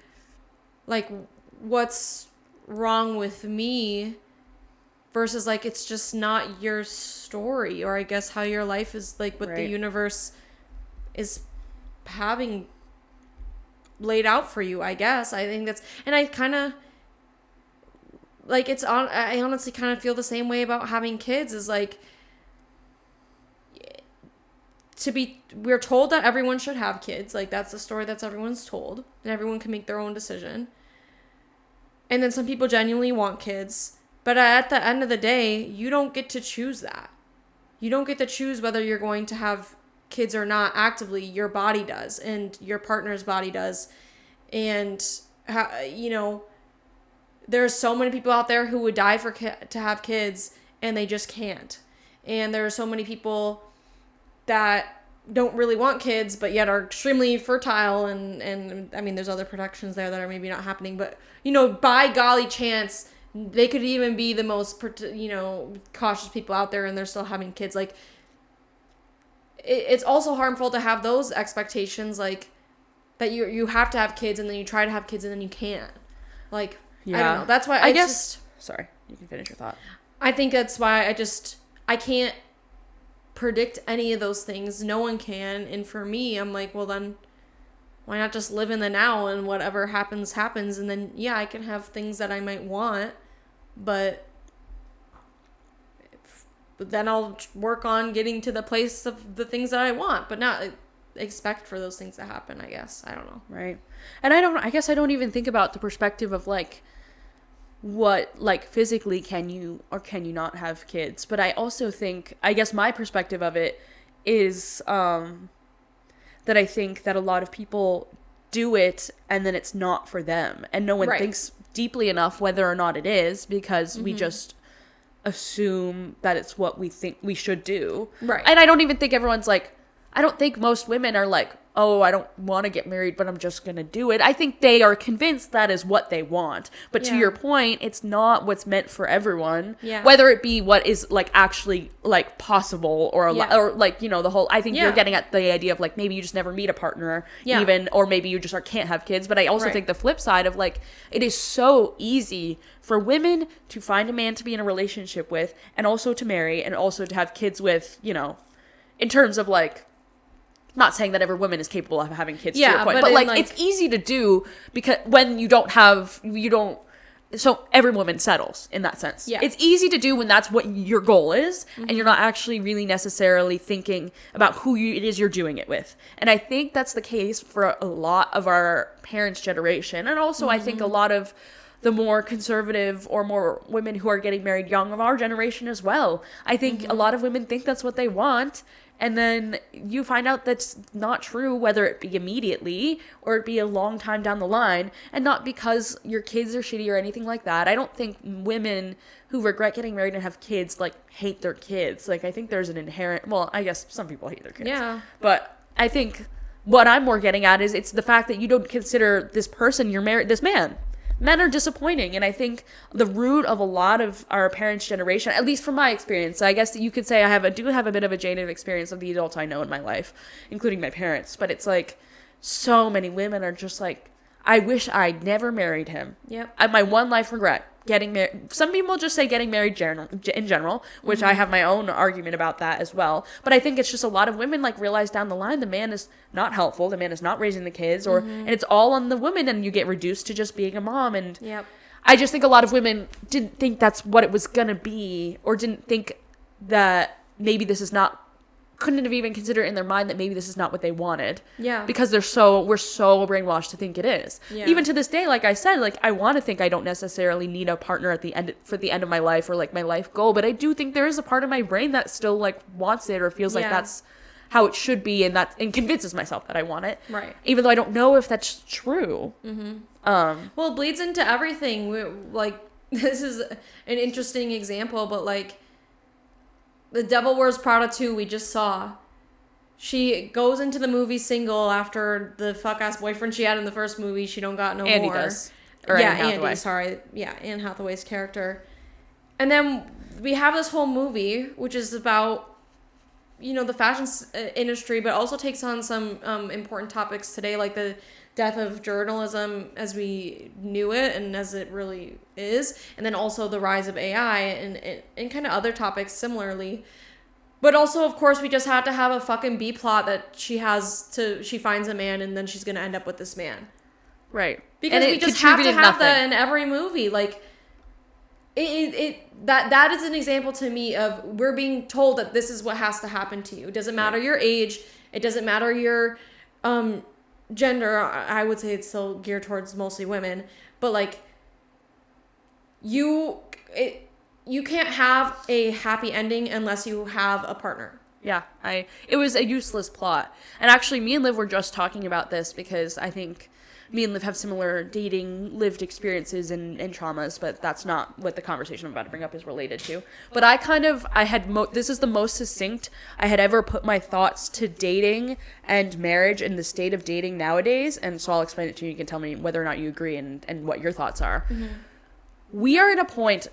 [SPEAKER 2] like, what's wrong with me, versus, like, it's just not your story, or I guess how your life is, like, what the universe is having laid out for you, I guess. I think that's, and I kind of like, I honestly kind of feel the same way about having kids, is like, we're told that everyone should have kids. Like, that's the story that's everyone's told, and everyone can make their own decision. And then some people genuinely want kids, but at the end of the day, you don't get to choose that. You don't get to choose whether you're going to have kids or not actively. Your body does, and your partner's body does. And, you know, there's so many people out there who would die to have kids, and they just can't. And there are so many people that don't really want kids, but yet are extremely fertile, and I mean, there's other protections there that are maybe not happening, but, you know, by golly chance, they could even be the most, you know, cautious people out there, and they're still having kids. Like, it's also harmful to have those expectations, like, that you have to have kids, and then you try to have kids, and then you can't. Like, yeah. I don't know. That's why
[SPEAKER 1] sorry, you can finish your thought.
[SPEAKER 2] I think that's why I can't predict any of those things. No one can. And for me, I'm like, well, then why not just live in the now, and whatever happens, and then, yeah, I can have things that I might want, but then I'll work on getting to the place of the things that I want, but not expect for those things to happen, I guess. I don't know.
[SPEAKER 1] Right. And I guess I don't even think about the perspective of, like, what, like, physically can you or can you not have kids, but I also think, I guess my perspective of it is that I think that a lot of people do it and then it's not for them, and no one thinks deeply enough whether or not it is, because we just assume that it's what we think we should do.
[SPEAKER 2] Right.
[SPEAKER 1] And I don't even think everyone's like, I don't think most women are like, oh, I don't want to get married, but I'm just going to do it. I think they are convinced that is what they want. But to your point, it's not what's meant for everyone.
[SPEAKER 2] Yeah.
[SPEAKER 1] Whether it be what is, like, actually, like, possible, or like, you know, the whole, I think you're getting at the idea of, like, maybe you just never meet a partner even, or maybe you just can't have kids. But I also think the flip side of, like, it is so easy for women to find a man to be in a relationship with, and also to marry, and also to have kids with, you know, in terms of, like, not saying that every woman is capable of having kids, to your point, but like, it's easy to do, because when so every woman settles in that sense. Yeah. It's easy to do when that's what your goal is, and you're not actually really necessarily thinking about who it is you're doing it with. And I think that's the case for a lot of our parents' generation. And also I think a lot of the more conservative or more women who are getting married young of our generation as well. I think a lot of women think that's what they want. And then you find out that's not true, whether it be immediately or it be a long time down the line, and not because your kids are shitty or anything like that. I don't think women who regret getting married and have kids, like, hate their kids. Like, I think there's an inherent, well, I guess some people hate their kids.
[SPEAKER 2] Yeah.
[SPEAKER 1] But I think what I'm more getting at is it's the fact that you don't consider this person you're married, this man. Men are disappointing, and I think the root of a lot of our parents' generation, at least from my experience, I guess you could say I do have a bit of a jaded experience of the adults I know in my life, including my parents, but it's like so many women are just like, I wish I'd never married him.
[SPEAKER 2] Yep.
[SPEAKER 1] My one life regret, getting married. Some people just say getting married in general, which I have my own argument about that as well. But I think it's just a lot of women, like, realize down the line the man is not helpful, the man is not raising the kids, or and it's all on the woman, and you get reduced to just being a mom. And I just think a lot of women didn't think that's what it was gonna be, or didn't think that maybe this is not, couldn't have even considered in their mind that maybe this is not what they wanted.
[SPEAKER 2] Yeah.
[SPEAKER 1] Because we're so brainwashed to think it is.
[SPEAKER 2] Yeah.
[SPEAKER 1] Even to this day, like I said, like, I want to think I don't necessarily need a partner at the end of my life, or like my life goal, but I do think there is a part of my brain that still, like, wants it, or feels like that's how it should be, and convinces myself that I want it.
[SPEAKER 2] Right.
[SPEAKER 1] Even though I don't know if that's true.
[SPEAKER 2] Well, it bleeds into everything. Like, this is an interesting example, but, like, The Devil Wears Prada 2 we just saw. She goes into the movie single after the fuck-ass boyfriend she had in the first movie. She don't got no
[SPEAKER 1] Andy
[SPEAKER 2] more.
[SPEAKER 1] does. Or
[SPEAKER 2] Andy, sorry. Yeah, Anne Hathaway's character. And then we have this whole movie, which is about, you know, the fashion industry, but also takes on some important topics today, like the death of journalism as we knew it and as it really is, and then also the rise of AI and kind of other topics similarly. But also, of course, we just had to have a fucking B plot that she finds a man and then she's gonna end up with this man.
[SPEAKER 1] Right.
[SPEAKER 2] Because we just have to have that in every movie. Like, that is an example to me of we're being told that this is what has to happen to you. It doesn't matter your age. It doesn't matter your gender. I would say it's still geared towards mostly women, but like you can't have a happy ending unless you have a partner.
[SPEAKER 1] Yeah, it was a useless plot. And actually, me and Liv were just talking about this because I think me and Liv have similar dating lived experiences and traumas, but that's not what the conversation I'm about to bring up is related to. But this is the most succinct I had ever put my thoughts to dating and marriage and the state of dating nowadays. And so I'll explain it to you. You can tell me whether or not you agree and what your thoughts are. Mm-hmm. We are in a point,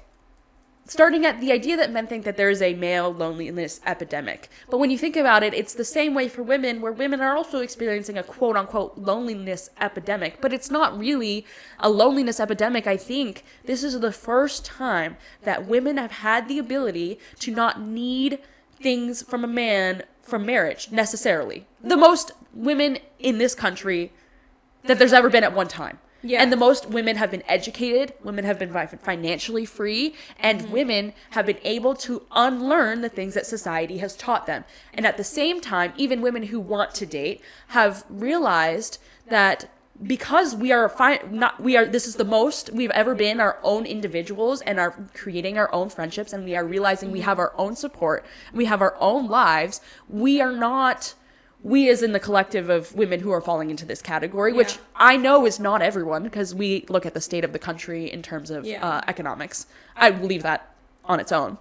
[SPEAKER 1] starting at the idea that men think that there is a male loneliness epidemic. But when you think about it, it's the same way for women, where women are also experiencing a quote-unquote loneliness epidemic. But it's not really a loneliness epidemic. I think this is the first time that women have had the ability to not need things from a man from marriage, necessarily. The most women in this country that there's ever been at one time. Yeah. And the most women have been educated, women have been financially free, and mm-hmm. women have been able to unlearn the things that society has taught them. And at the same time, even women who want to date have realized that because this is the most we've ever been our own individuals and are creating our own friendships, and we are realizing we have our own support, we have our own lives, we as in the collective of women who are falling into this category, which I know is not everyone, because we look at the state of the country in terms of economics. I will leave that on its own.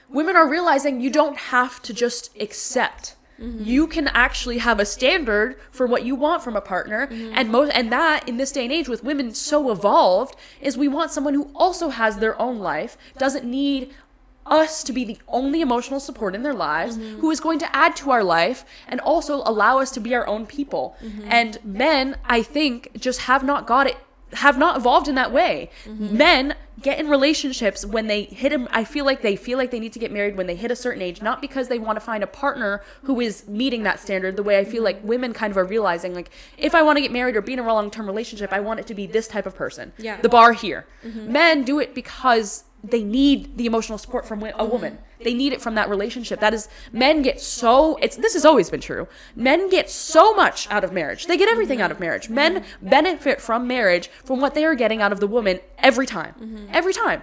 [SPEAKER 1] Women are realizing you don't have to just accept. Mm-hmm. You can actually have a standard for what you want from a partner. Mm-hmm. And that, in this day and age, with women so evolved, is we want someone who also has their own life, doesn't need us to be the only emotional support in their lives, mm-hmm. who is going to add to our life and also allow us to be our own people. Mm-hmm. And men, I think, just have not evolved in that way. Mm-hmm. Men get in relationships when they hit I feel like they need to get married when they hit a certain age, not because they want to find a partner who is meeting that standard, the way I feel like women kind of are realizing, like, if I want to get married or be in a long-term relationship, I want it to be this type of person. Yeah. The bar here. Mm-hmm. Men do it because they need the emotional support from a woman. They need it from that relationship. This has always been true. Men get so much out of marriage. They get everything out of marriage. Men benefit from marriage from what they are getting out of the woman every time. Mm-hmm. Every time.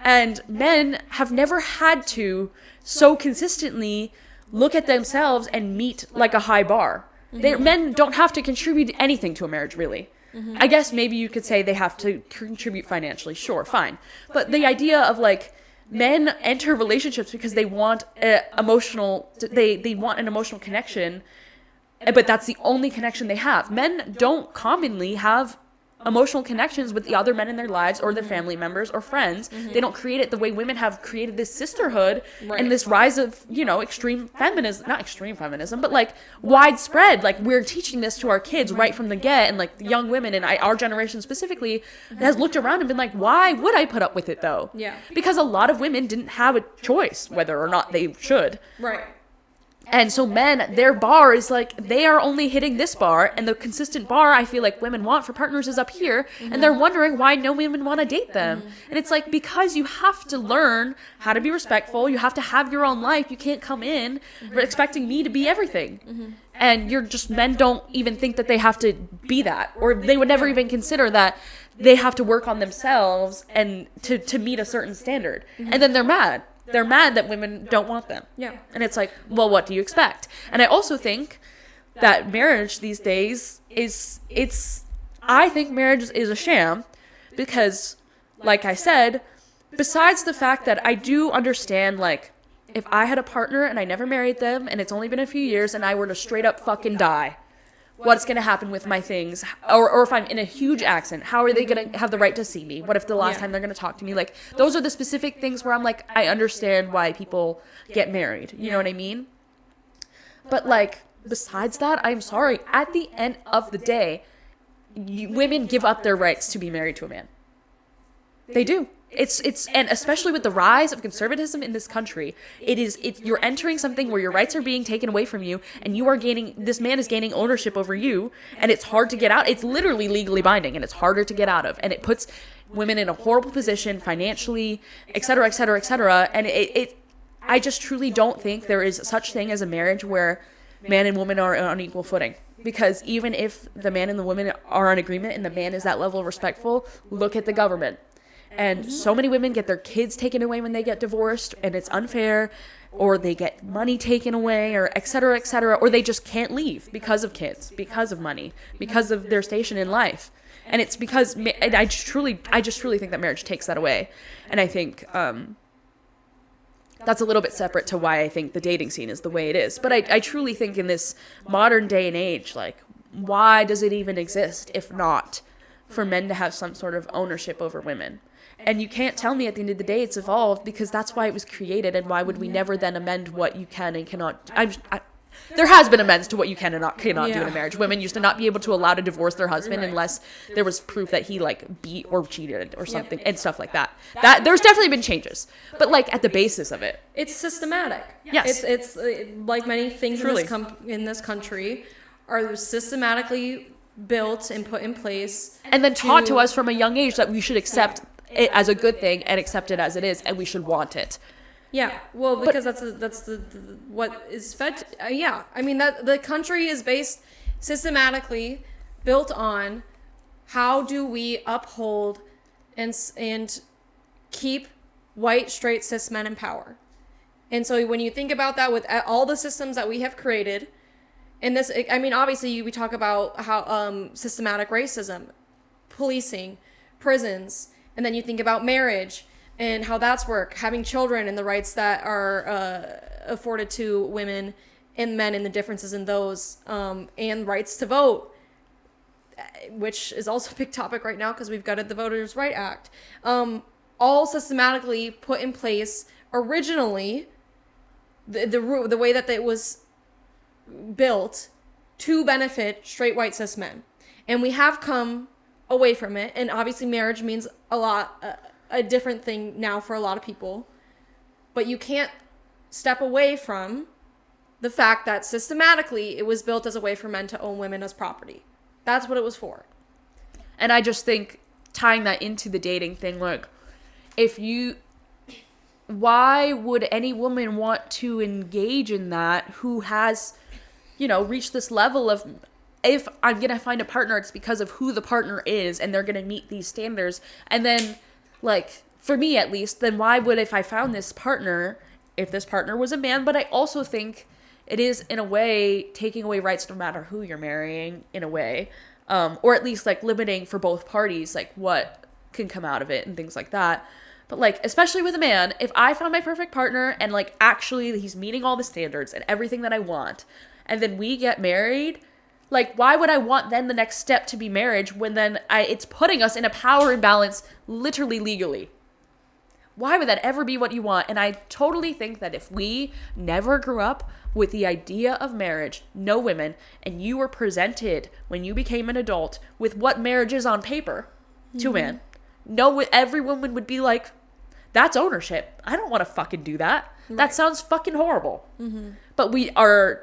[SPEAKER 1] And men have never had to so consistently look at themselves and meet like a high bar. Mm-hmm. Men don't have to contribute anything to a marriage, really. Mm-hmm. I guess maybe you could say they have to contribute financially. Sure, fine. But the idea of, like, men enter relationships because they want they want an emotional connection, but that's the only connection they have. Men don't commonly have emotional connections with the other men in their lives or their family members or friends. Mm-hmm. They don't create it the way women have created this sisterhood and this rise of, extreme feminism, not extreme feminism, but like widespread. Like, we're teaching this to our kids right from the get, and like the young women and our generation specifically has looked around and been like, why would I put up with it though? Yeah. Because a lot of women didn't have a choice whether or not they should. Right. And so men, their bar is like, they are only hitting this bar, and the consistent bar I feel like women want for partners is up here, and they're wondering why no women want to date them. And it's like, because you have to learn how to be respectful, you have to have your own life, you can't come in expecting me to be everything. And men don't even think that they have to be that, or they would never even consider that they have to work on themselves and to meet a certain standard. And then they're mad. They're mad that women don't want them. Yeah. And it's like, well, what do you expect? And I also think that marriage these days I think marriage is a sham because, like I said, besides the fact that I do understand, like, if I had a partner and I never married them and it's only been a few years and I were to straight up fucking die, what's going to happen with my things? Or if I'm in a huge accident, how are they going to have the right to see me? What if the last time they're going to talk to me? Like, those are the specific things where I'm like, I understand why people get married. You know what I mean? But, like, besides that, I'm sorry. At the end of the day, women give up their rights to be married to a man. They do. And especially with the rise of conservatism in this country, you're entering something where your rights are being taken away from you, and this man is gaining ownership over you, and it's hard to get out. It's literally legally binding, and it's harder to get out of, and women in a horrible position financially, et cetera, et cetera, et cetera. And I just truly don't think there is such thing as a marriage where man and woman are on equal footing. Because even if the man and the woman are in agreement and the man is that level of respectful, look at the government. And so many women get their kids taken away when they get divorced, and it's unfair, or they get money taken away, or et cetera, or they just can't leave because of kids, because of money, because of their station in life. And it's because, and I just truly think that marriage takes that away. And I think that's a little bit separate to why I think the dating scene is the way it is. But I truly think in this modern day and age, like, why does it even exist if not for men to have some sort of ownership over women? And you can't tell me at the end of the day it's evolved, because that's why it was created. And why would we never then amend what you can and cannot? There has been amends to what you can and cannot do in a marriage. Women used to not be able to allow to divorce their husband unless there was proof that he like beat or cheated or something and stuff like that. That there's definitely been changes, but like at the basis of it,
[SPEAKER 2] it's systematic.
[SPEAKER 1] Yes,
[SPEAKER 2] it's like many things in this country are systematically built and put in place,
[SPEAKER 1] and then taught to us from a young age that we should accept it as a good thing and accept it as it is, and we should want it.
[SPEAKER 2] Yeah, well, because that's the what is fed. I mean that the country is based systematically built on how do we uphold and keep white straight cis men in power. And so when you think about that with all the systems that we have created, and this, I mean, obviously we talk about how systematic racism, policing, prisons, and then you think about marriage and how that's work, having children and the rights that are afforded to women and men and the differences in those, and rights to vote, which is also a big topic right now because we've gutted the Voters' Right Act, all systematically put in place originally, the way that it was built to benefit straight white cis men. And we have come away from it, and obviously marriage means a lot, a different thing now for a lot of people, but you can't step away from the fact that systematically it was built as a way for men to own women as property. That's what it was for.
[SPEAKER 1] And I just think tying that into the dating thing, like, why would any woman want to engage in that who has, reached this level of, if I'm going to find a partner, it's because of who the partner is and they're going to meet these standards. And then, like, for me at least, then why would, if I found this partner, if this partner was a man? But I also think it is, in a way, taking away rights no matter who you're marrying, in a way. Or at least, like, limiting for both parties, like, what can come out of it and things like that. But, like, especially with a man, if I found my perfect partner and, like, actually he's meeting all the standards and everything that I want, and then we get married, like, why would I want then the next step to be marriage when then it's putting us in a power imbalance, literally legally? Why would that ever be what you want? And I totally think that if we never grew up with the idea of marriage, no women, and you were presented when you became an adult with what marriage is on paper to man, every woman would be like, that's ownership. I don't want to fucking do that. Right. That sounds fucking horrible. Mm-hmm. But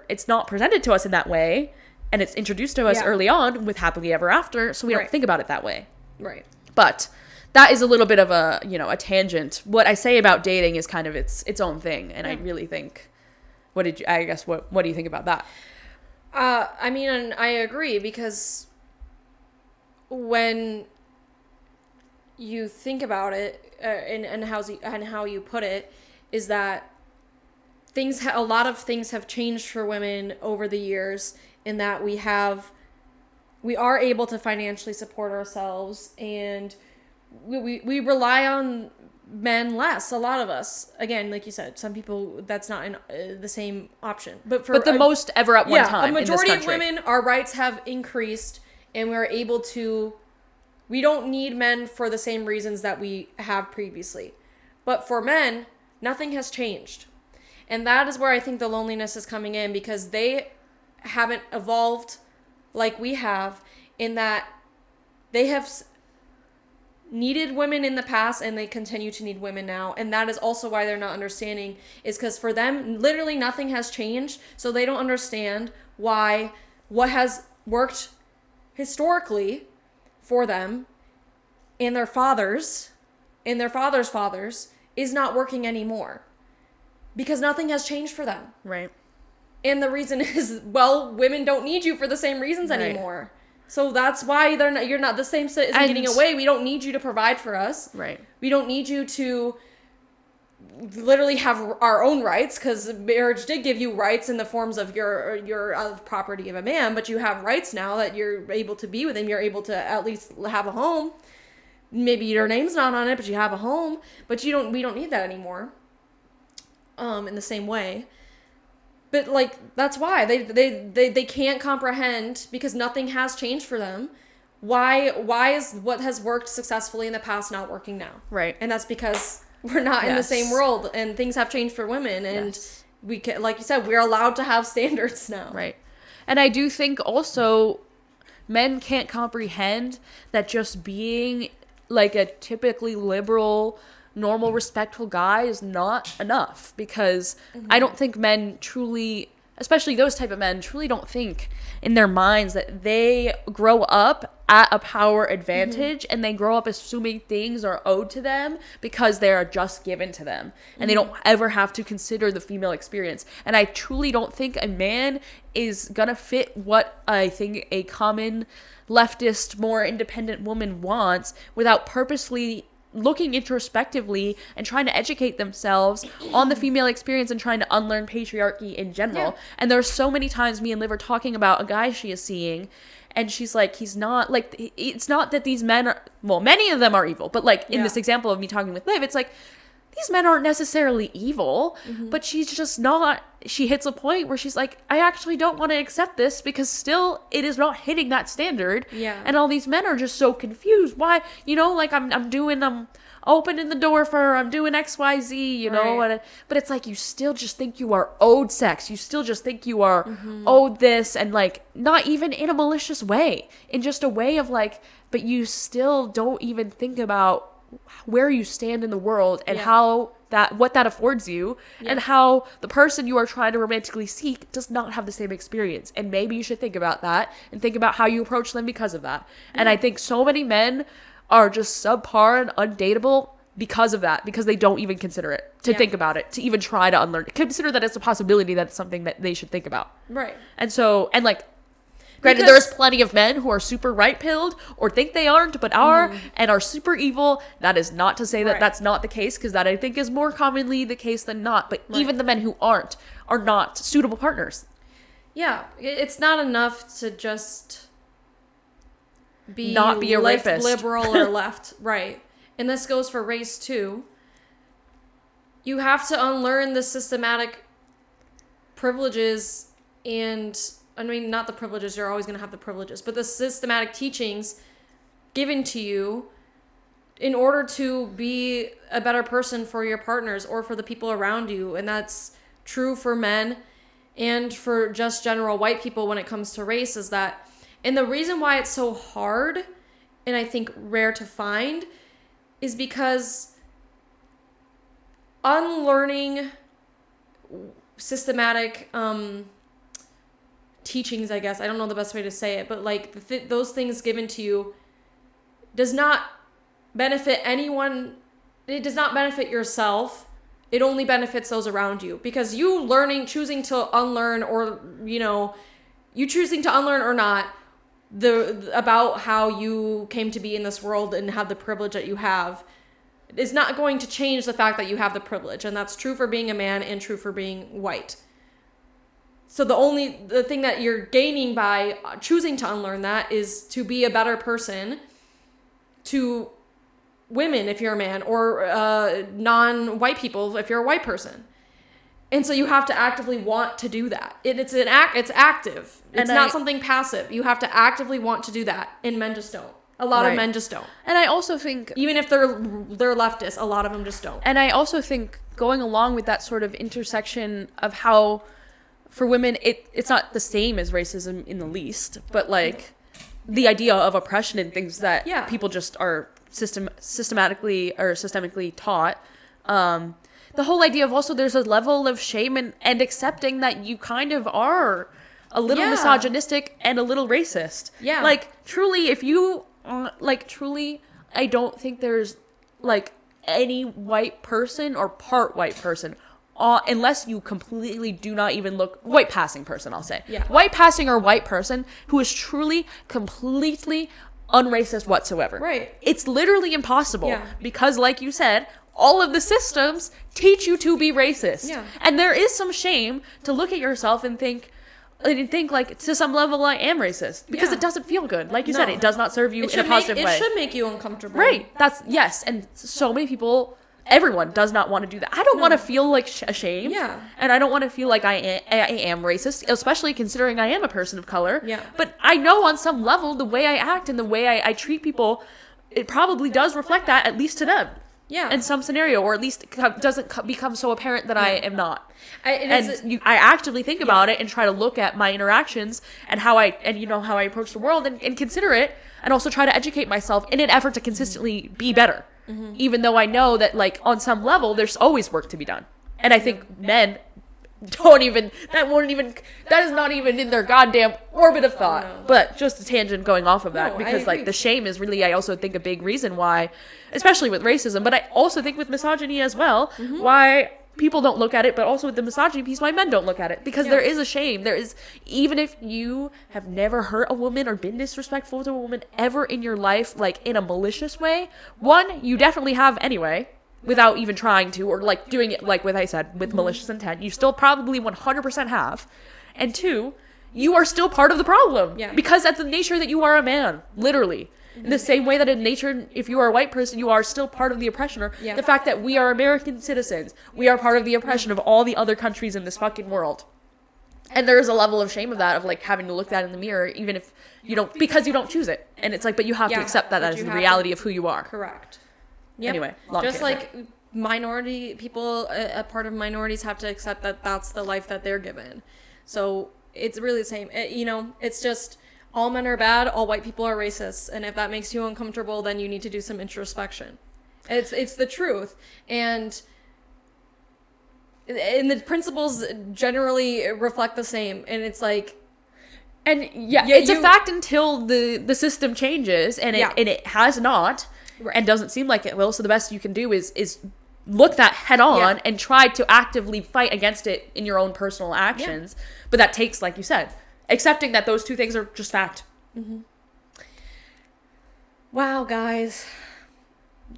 [SPEAKER 1] it's not presented to us in that way. And it's introduced to us early on with happily ever after, so we don't think about it that way. Right. But that is a little bit of a tangent. What I say about dating is kind of its own thing, and I really think, what do you think about that?
[SPEAKER 2] I mean, and I agree, because when you think about it, and how you put it, is that a lot of things have changed for women over the years, in that we are able to financially support ourselves, and we rely on men less, a lot of us. Again, like you said, some people, that's not the same option. But
[SPEAKER 1] the most ever at one time.
[SPEAKER 2] A majority of women, our rights have increased, and we're able to, we don't need men for the same reasons that we have previously. But for men, nothing has changed. And that is where I think the loneliness is coming in, because they haven't evolved like we have, in that they have needed women in the past and they continue to need women now. And that is also why they're not understanding, is because for them, literally nothing has changed. So they don't understand why what has worked historically for them and their fathers and their fathers' fathers is not working anymore because nothing has changed for them.
[SPEAKER 1] Right.
[SPEAKER 2] And the reason is, well, women don't need you for the same reasons anymore. So that's why you're not the same isn't getting away. We don't need you to provide for us.
[SPEAKER 1] Right.
[SPEAKER 2] We don't need you to literally have our own rights, because marriage did give you rights in the forms of your property of a man, but you have rights now that you're able to be with him. You're able to at least have a home. Maybe your name's not on it, but you have a home. But we don't need that anymore. In the same way. But like, that's why they can't comprehend, because nothing has changed for them. Why is what has worked successfully in the past not working now?
[SPEAKER 1] Right.
[SPEAKER 2] And that's because we're not in the same world, and things have changed for women, and we can, like you said, we're allowed to have standards now.
[SPEAKER 1] Right. And I do think also men can't comprehend that just being like a typically liberal, normal, respectful guy is not enough, because I don't think men truly, especially those type of men, truly don't think in their minds that they grow up at a power advantage, and they grow up assuming things are owed to them because they are just given to them, and they don't ever have to consider the female experience. And I truly don't think a man is gonna fit what I think a common leftist, more independent woman wants without purposely looking introspectively and trying to educate themselves on the female experience and trying to unlearn patriarchy in general. Yeah. And there's so many times me and Liv are talking about a guy she is seeing, and she's like, he's not, like, it's not that these men are, well, many of them are evil, but like in this example of me talking with Liv, it's like, these men aren't necessarily evil, but she's just not, she hits a point where she's like, I actually don't want to accept this, because still it is not hitting that standard.
[SPEAKER 2] Yeah.
[SPEAKER 1] And all these men are just so confused. Why, like I'm opening the door for her, I'm doing XYZ, you know, but it's like, you still just think you are owed sex. You still just think you are owed this, and like, not even in a malicious way, in just a way of like, but you still don't even think about where you stand in the world, and what that affords you, and how the person you are trying to romantically seek does not have the same experience. And maybe you should think about that, and think about how you approach them because of that. And I think so many men are just subpar and undateable because of that, because they don't even consider it, to think about it, to even try to unlearn it, consider that it's a possibility, that it's something that they should think about.
[SPEAKER 2] Right.
[SPEAKER 1] And so, and like, granted, there's plenty of men who are super right-pilled, or think they aren't, but are, and are super evil. That is not to say that that's not the case, because that I think is more commonly the case than not. But even the men who aren't are not suitable partners.
[SPEAKER 2] Yeah, it's not enough to just
[SPEAKER 1] not be a rapist,
[SPEAKER 2] liberal or left, right? And this goes for race too. You have to unlearn the systematic privileges, and I mean, not the privileges, you're always going to have the privileges, but the systematic teachings given to you in order to be a better person for your partners or for the people around you. And that's true for men and for just general white people when it comes to race, is that, and the reason why it's so hard, and I think rare to find, is because unlearning systematic teachings, I guess, I don't know the best way to say it, but like those things given to you does not benefit anyone. It does not benefit yourself. It only benefits those around you, because you choosing to unlearn, or you choosing to unlearn or not, about how you came to be in this world and have the privilege that you have, is not going to change the fact that you have the privilege. And that's true for being a man and true for being white. So the thing that you're gaining by choosing to unlearn that is to be a better person to women if you're a man, or non-white people if you're a white person. And so you have to actively want to do that. It's active. It's not something passive. You have to actively want to do that, and men just don't. A lot of men just don't.
[SPEAKER 1] And I also think,
[SPEAKER 2] even if they're leftists, a lot of them just don't.
[SPEAKER 1] And I also think, going along with that sort of intersection of how, for women, it's not the same as racism in the least, but like the idea of oppression and things that people just are systemically taught. The whole idea of also there's a level of shame and accepting that you kind of are a little misogynistic and a little racist.
[SPEAKER 2] Yeah.
[SPEAKER 1] Like, truly, if you truly I don't think there's like any white person or part white person, unless you completely do not even look white passing person, I'll say.
[SPEAKER 2] Yeah.
[SPEAKER 1] White passing or white person who is truly completely unracist whatsoever.
[SPEAKER 2] Right.
[SPEAKER 1] It's literally impossible because, like you said, all of the systems teach you to be racist.
[SPEAKER 2] Yeah.
[SPEAKER 1] And there is some shame to look at yourself and think like, to some level I am racist, because it doesn't feel good. Like you said, it does not serve you in a positive way.
[SPEAKER 2] It should make you uncomfortable.
[SPEAKER 1] Right. Yes. And so many people, everyone does not want to do that. I don't want to feel like ashamed.
[SPEAKER 2] Yeah.
[SPEAKER 1] And I don't want to feel like I am racist, especially considering I am a person of color.
[SPEAKER 2] Yeah.
[SPEAKER 1] But I know on some level the way I act and the way I treat people, it probably does reflect that, at least to them.
[SPEAKER 2] Yeah.
[SPEAKER 1] In some scenario, or at least it doesn't become so apparent that I am not. I actively think about it and try to look at my interactions and how I approach the world and consider it, and also try to educate myself in an effort to consistently be better. Mm-hmm. Even though I know that, like, on some level, there's always work to be done. And I think men that is not even in their goddamn orbit of thought. No. But just a tangent going off of that, because like the shame is really, I also think, a big reason why, especially with racism, but I also think with misogyny as well, why people don't look at it, but also with the misogyny piece, why men don't look at it, because there is a shame. There is, even if you have never hurt a woman or been disrespectful to a woman ever in your life, like in a malicious way, one, you definitely have anyway, without even trying to, or like doing it, like what I said, with malicious intent, you still probably 100% have. And two, you are still part of the problem. Yeah. Because that's the nature that you are a man, literally. In the same way that in nature, if you are a white person, you are still part of the oppression. Or the fact that we are American citizens, we are part of the oppression of all the other countries in this fucking world. And there is a level of shame of that, of like having to look that in the mirror, even if you don't, because you don't choose it. And it's like, but you have to accept that as the reality of who you are.
[SPEAKER 2] Correct.
[SPEAKER 1] Yep. Anyway,
[SPEAKER 2] just like minority people, a part of minorities have to accept that that's the life that they're given. So it's really the same. It's just all men are bad, all white people are racist, and if that makes you uncomfortable, then you need to do some introspection. It's the truth, and the principles generally reflect the same, and it's like.
[SPEAKER 1] And it's a fact until the system changes, and it has not. Right. And doesn't seem like it will. So the best you can do is look that head on and try to actively fight against it in your own personal actions. Yeah. But that takes, like you said, accepting that those two things are just fact.
[SPEAKER 2] Mm-hmm. Wow, guys.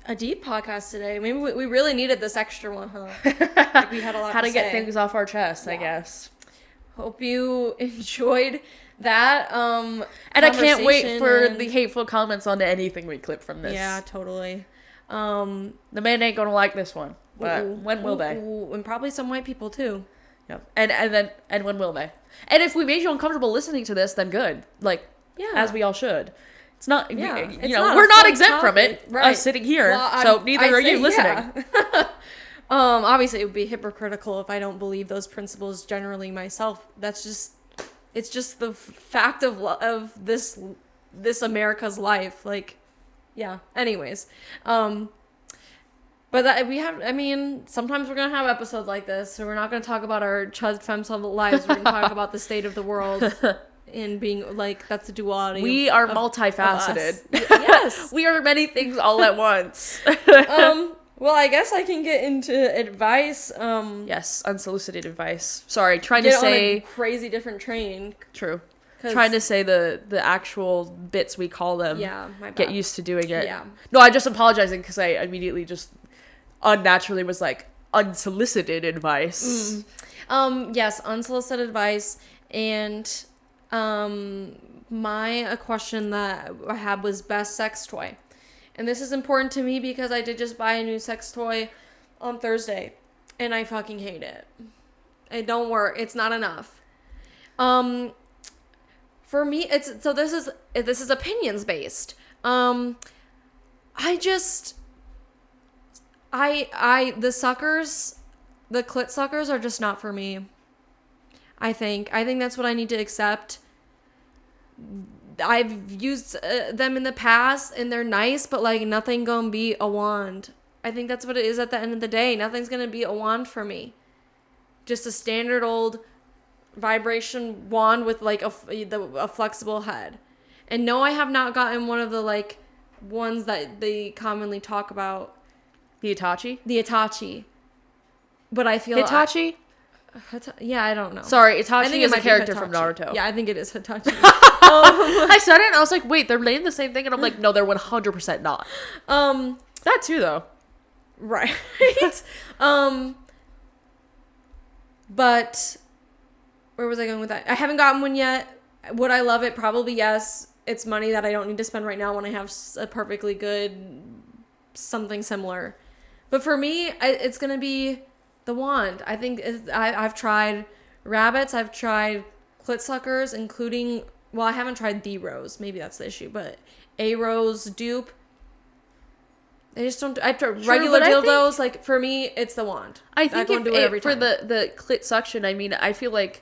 [SPEAKER 2] A deep podcast today. Maybe we really needed this extra one, huh? Like we had a lot
[SPEAKER 1] How to get things off our chest, I guess.
[SPEAKER 2] Hope you enjoyed that.
[SPEAKER 1] And I can't wait for the hateful comments on anything we clip from this.
[SPEAKER 2] Yeah, totally.
[SPEAKER 1] The men ain't gonna like this one, but when will they?
[SPEAKER 2] And probably some white people too.
[SPEAKER 1] Yeah. And when will they? And if we made you uncomfortable listening to this, then good. Like, as we all should. It's not, we're not exempt from it. Right. Us sitting here, so neither are you listening.
[SPEAKER 2] Yeah. Obviously, it would be hypocritical if I don't believe those principles generally myself. It's just the fact of this America's life. Like, yeah. Anyways, but sometimes we're gonna have episodes like this, so we're not gonna talk about our chud femcel lives. We're gonna talk about the state of the world and being like, that's the duality.
[SPEAKER 1] We are multifaceted.
[SPEAKER 2] Yes,
[SPEAKER 1] we are many things all at once.
[SPEAKER 2] Well, I guess I can get into advice.
[SPEAKER 1] Yes, unsolicited advice. Sorry, trying to say
[SPEAKER 2] on a crazy different train.
[SPEAKER 1] True. Trying to say the actual bits we call them.
[SPEAKER 2] Yeah, my bad.
[SPEAKER 1] Get used to doing it.
[SPEAKER 2] Yeah.
[SPEAKER 1] No, I'm just apologizing because I immediately just unnaturally was like unsolicited advice.
[SPEAKER 2] Yes, unsolicited advice, and a question that I had was best sex toy. And this is important to me because I did just buy a new sex toy on Thursday, and I fucking hate it. It don't work. It's not enough. For me, this is opinions based. The clit suckers are just not for me. I think that's what I need to accept. I've used them in the past and they're nice, but like nothing gonna be a wand. I think that's what it is at the end of the day. Nothing's gonna be a wand for me. Just a standard old vibration wand with like a flexible head. And no, I have not gotten one of the like ones that they commonly talk about.
[SPEAKER 1] The Itachi?
[SPEAKER 2] The Itachi. But I feel...
[SPEAKER 1] Hitachi?
[SPEAKER 2] Yeah, I don't know.
[SPEAKER 1] Sorry, Itachi is a character from Naruto.
[SPEAKER 2] Yeah, I think it is Hitachi.
[SPEAKER 1] I said it and I was like, wait, they're named the same thing? And I'm like, no, they're 100% not. That too, though.
[SPEAKER 2] Right. But where was I going with that? I haven't gotten one yet. Would I love it? Probably yes. It's money that I don't need to spend right now when I have a perfectly good something similar. But for me, it's going to be the wand. I think I've tried rabbits. I've tried clit suckers, including... Well, I haven't tried the rose. Maybe that's the issue. But a rose dupe. They just don't... I've tried regular dildos. Like, for me, it's the wand.
[SPEAKER 1] I think for the clit suction, I feel like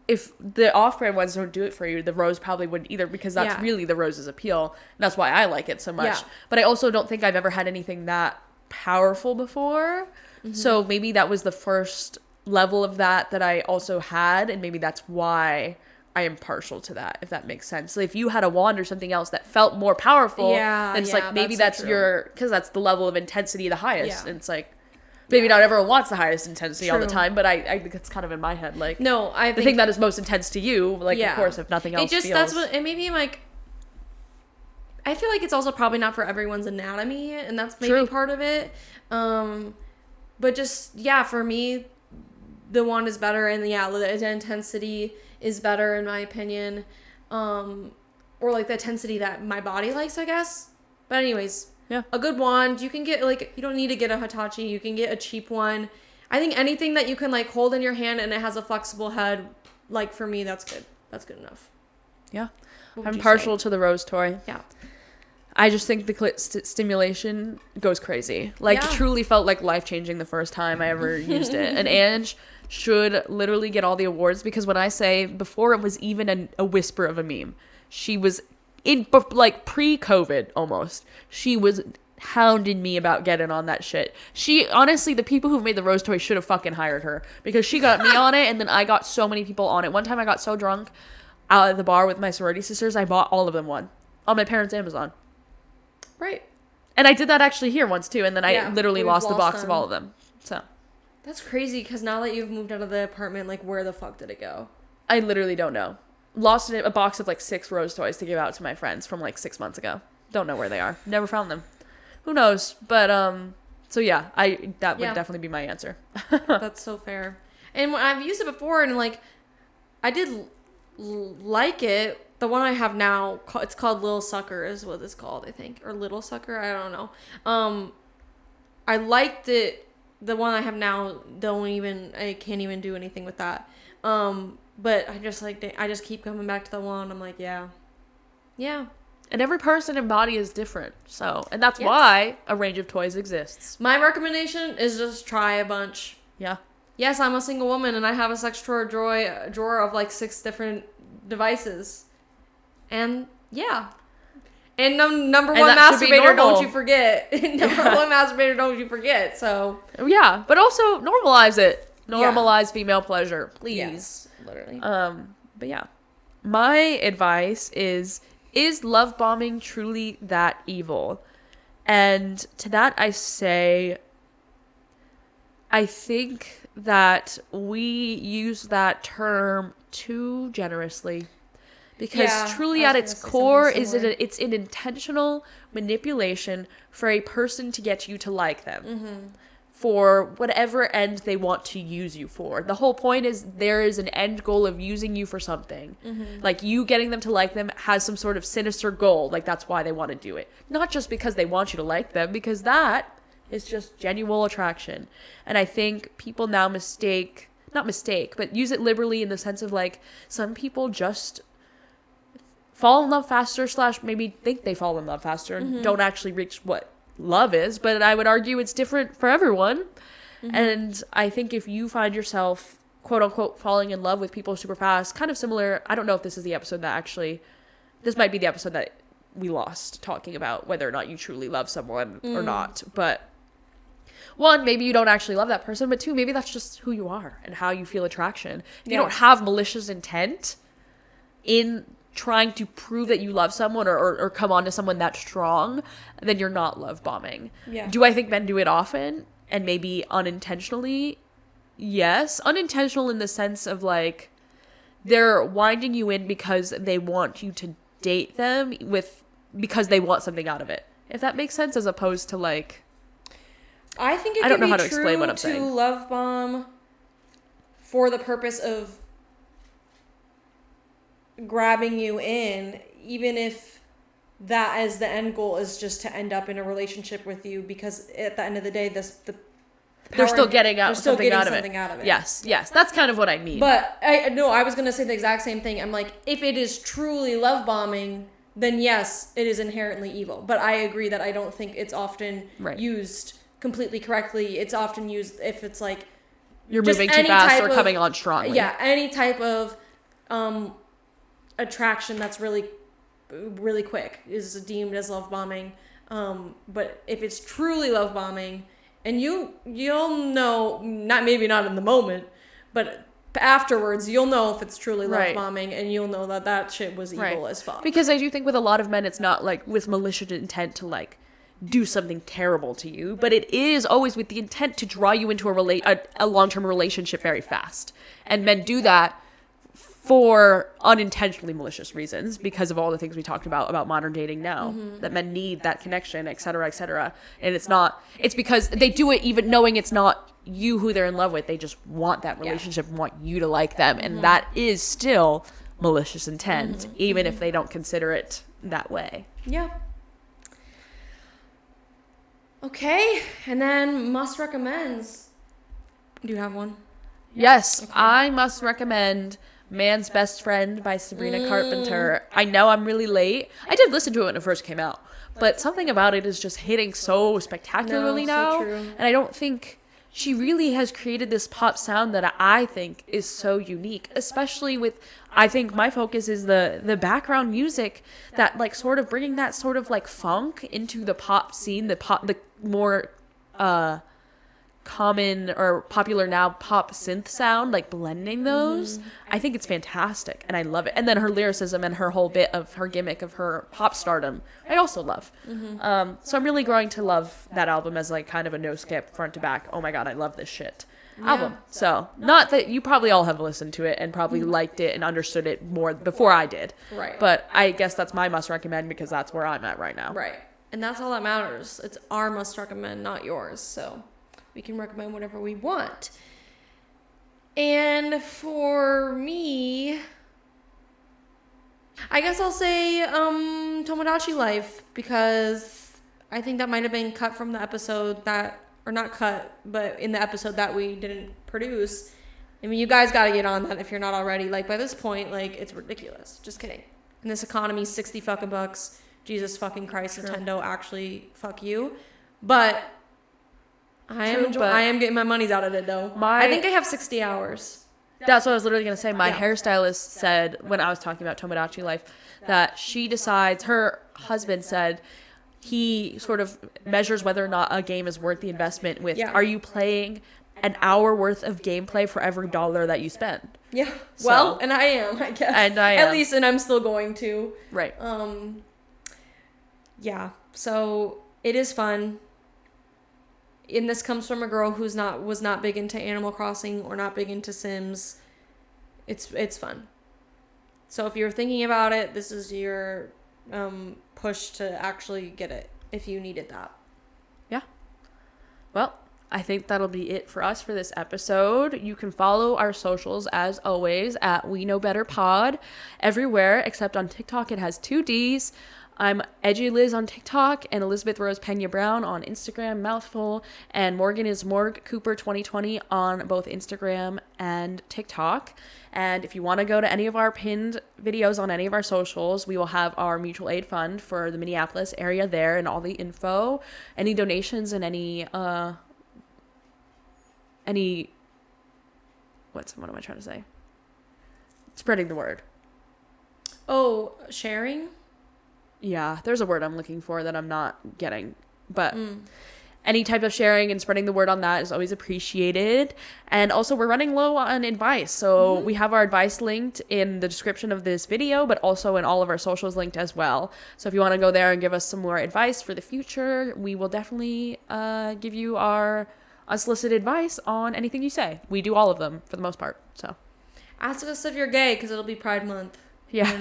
[SPEAKER 1] if the off-brand ones don't do it for you, the rose probably wouldn't either, because that's really the rose's appeal. And that's why I like it so much. Yeah. But I also don't think I've ever had anything that powerful before. Mm-hmm. So maybe that was the first level of that I also had, and maybe that's why I am partial to that, if that makes sense. So if you had a wand or something else that felt more powerful, then it's like maybe that's because that's the level of intensity the highest. Yeah. And it's like maybe not everyone wants the highest intensity all the time, but I think it's kind of in my head, like,
[SPEAKER 2] no, I think
[SPEAKER 1] the thing that is most intense to you, like, of course, if nothing else
[SPEAKER 2] it just feels. That's what, and maybe like, I feel like it's also probably not for everyone's anatomy, and that's maybe part of it. But just for me, the wand is better, and the intensity is better in my opinion, or like the intensity that my body likes, I guess. But anyways. Yeah. A good wand, you can get, like, you don't need to get a Hitachi, you can get a cheap one. I think anything that you can, like, hold in your hand and it has a flexible head, like, for me, that's good. That's good enough.
[SPEAKER 1] Yeah. I'm partial to the rose toy.
[SPEAKER 2] Yeah.
[SPEAKER 1] I just think the clit stimulation goes crazy. Like, truly felt like life-changing the first time I ever used it. And Ange should literally get all the awards, because when I say, before it was even a whisper of a meme, she was... like pre-COVID almost, she was hounding me about getting on that shit. She, honestly, the people who made the rose toy should have fucking hired her, because she got me on it, and then I got so many people on it. One time I got so drunk out at the bar with my sorority sisters, I bought all of them one on my parents' Amazon.
[SPEAKER 2] Right.
[SPEAKER 1] And I did that actually here once too, and then I literally lost the box of all of them. So
[SPEAKER 2] that's crazy, because now that you've moved out of the apartment, like, where the fuck did it go?
[SPEAKER 1] I literally don't know. Lost a box of like 6 rose toys to give out to my friends from like 6 months ago. Don't know where they are. Never found them. Who knows? But so yeah, that would definitely be my answer.
[SPEAKER 2] That's so fair. And when I've used it before, and like I did like it. The one I have now, it's called Little Sucker is what it's called, I think, or Little Sucker. I don't know. I liked it. The one I have now, I can't even do anything with that. But I just keep coming back to the wand. I'm like, yeah.
[SPEAKER 1] And every person and body is different. So, and that's why a range of toys exists.
[SPEAKER 2] My recommendation is just try a bunch.
[SPEAKER 1] Yeah.
[SPEAKER 2] Yes, I'm a single woman, and I have a sex drawer of like 6 different devices. And and number one masturbator, don't you forget. Number one masturbator, don't you forget. So
[SPEAKER 1] yeah, but also normalize it. Normalize female pleasure, please.
[SPEAKER 2] Yes, literally.
[SPEAKER 1] But yeah, my advice is love bombing truly that evil? And to that I say, I think that we use that term too generously, because truly at its core it's an intentional manipulation for a person to get you to like them. For whatever end they want to use you for. The whole point is there is an end goal of using you for something. Like, you getting them to like them has some sort of sinister goal. Like, that's why they want to do it. Not just because they want you to like them, because that is just genuine attraction. And I think people now not mistake, but use it liberally in the sense of, like, some people just fall in love faster / maybe think they fall in love faster and don't actually reach what love is. But I would argue it's different for everyone. And I think if you find yourself quote unquote falling in love with people super fast, kind of similar, I don't know if this is the episode that actually, this might be the episode that we lost talking about whether or not you truly love someone or not. But 1, maybe you don't actually love that person, but 2, maybe that's just who you are and how you feel attraction. If you don't have malicious intent in trying to prove that you love someone or come on to someone that strong, then you're not love bombing.
[SPEAKER 2] Yeah.
[SPEAKER 1] Do I think men do it often and maybe unintentionally? Yes. Unintentional in the sense of like they're winding you in because they want you to date them because they want something out of it. If that makes sense, as opposed to like
[SPEAKER 2] I think it
[SPEAKER 1] I don't know
[SPEAKER 2] can
[SPEAKER 1] how
[SPEAKER 2] be
[SPEAKER 1] to explain what I'm
[SPEAKER 2] true
[SPEAKER 1] saying.
[SPEAKER 2] to love bomb for the purpose of grabbing you in, even if that as the end goal is just to end up in a relationship with you, because at the end of the day,
[SPEAKER 1] they're still getting something out of it. Yes, that's kind of what I mean.
[SPEAKER 2] But I was gonna say the exact same thing. I'm like, if it is truly love bombing, then yes, it is inherently evil. But I agree that I don't think it's often used completely correctly. It's often used if it's like
[SPEAKER 1] you're moving too fast or coming on strongly.
[SPEAKER 2] Yeah, any type of attraction that's really, really quick is deemed as love bombing. But if it's truly love bombing, and you'll know, maybe not in the moment, but afterwards you'll know if it's truly love bombing, and you'll know that shit was evil as fuck.
[SPEAKER 1] Because I do think with a lot of men, it's not like with malicious intent to like do something terrible to you, but it is always with the intent to draw you into a long-term relationship very fast. And men do that for unintentionally malicious reasons because of all the things we talked about modern dating now, that men need that connection, et cetera, et cetera. And it's because they do it even knowing it's not you who they're in love with. They just want that relationship and want you to like them. And that is still malicious intent, even if they don't consider it that way.
[SPEAKER 2] Yeah. Okay. And then must recommends. Do you have one?
[SPEAKER 1] Yes. Okay. I must recommend Man's Best Friend by Sabrina Carpenter. I know I'm really late. I did listen to it when it first came out, but something about it is just hitting so spectacularly now. True. And I don't think she really has created this pop sound that I think is so unique, especially with, I think my focus is the background music that like sort of bringing that sort of like funk into the pop scene, the more common or popular now pop synth sound, like blending those. I think it's fantastic and I love it. And then her lyricism and her whole bit of her gimmick of her pop stardom I also love. So I'm really growing to love that album as like kind of a no skip front to back, oh my god, I love this shit album. So not that you probably all have listened to it and probably liked it and understood it more before I did,
[SPEAKER 2] right?
[SPEAKER 1] But I guess that's my must recommend because that's where I'm at right now,
[SPEAKER 2] right? And that's all that matters. It's our must recommend, not yours. So we can recommend whatever we want. And for me, I guess I'll say Tomodachi Life, because I think that might have been cut from the episode or not cut, but in the episode that we didn't produce. I mean, you guys got to get on that if you're not already. Like, by this point, like, it's ridiculous. Just kidding. In this economy, 60 fucking bucks. Jesus fucking Christ, Nintendo, actually, fuck you. But I am getting my money's out of it, though. I think I have 60 hours.
[SPEAKER 1] That's what I was literally going to say. My hairstylist said, when I was talking about Tomodachi Life, that she decides, her husband said, he sort of measures whether or not a game is worth the investment with, are you playing an hour worth of gameplay for every $1 that you spend?
[SPEAKER 2] Yeah. So, well, and I am, I guess. And I am. At least, and I'm still going to.
[SPEAKER 1] Right.
[SPEAKER 2] Yeah. So it is fun. And this comes from a girl who was not big into Animal Crossing or not big into Sims. It's fun. So if you're thinking about it, this is your push to actually get it if you needed that.
[SPEAKER 1] Yeah. Well, I think that'll be it for us for this episode. You can follow our socials as always at weknowbetterpod everywhere except on TikTok. It has 2 Ds. I'm Edgy Liz on TikTok and elizabethrosepenabrown on Instagram, mouthful, and Morgan is Morg Cooper 2020 on both Instagram and TikTok. And if you want to go to any of our pinned videos on any of our socials, we will have our mutual aid fund for the Minneapolis area there and all the info, any donations and what am I trying to say? Spreading the word.
[SPEAKER 2] Oh, sharing?
[SPEAKER 1] Yeah, there's a word I'm looking for that I'm not getting. But Any type of sharing and spreading the word on that is always appreciated. And also, we're running low on advice. So we have our advice linked in the description of this video, but also in all of our socials linked as well. So if you want to go there and give us some more advice for the future, we will definitely give you our unsolicited advice on anything you say. We do all of them for the most part. So
[SPEAKER 2] ask us if you're gay, because it'll be Pride Month.
[SPEAKER 1] Yeah.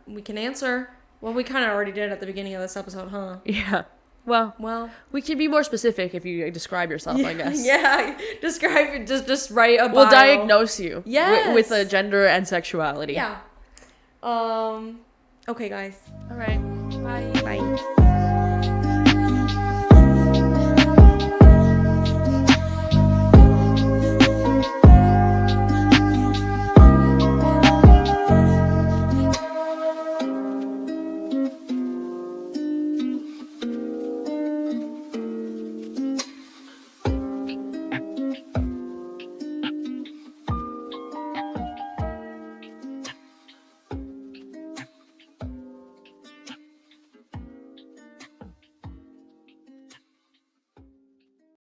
[SPEAKER 2] And we can answer. Well, we kind of already did at the beginning of this episode, huh?
[SPEAKER 1] Yeah. Well, we can be more specific if you describe yourself, I guess.
[SPEAKER 2] Yeah, describe, just write a bio.
[SPEAKER 1] We'll diagnose you.
[SPEAKER 2] Yes.
[SPEAKER 1] With a gender and sexuality.
[SPEAKER 2] Yeah. Okay, guys.
[SPEAKER 1] All right. Bye.
[SPEAKER 2] Bye.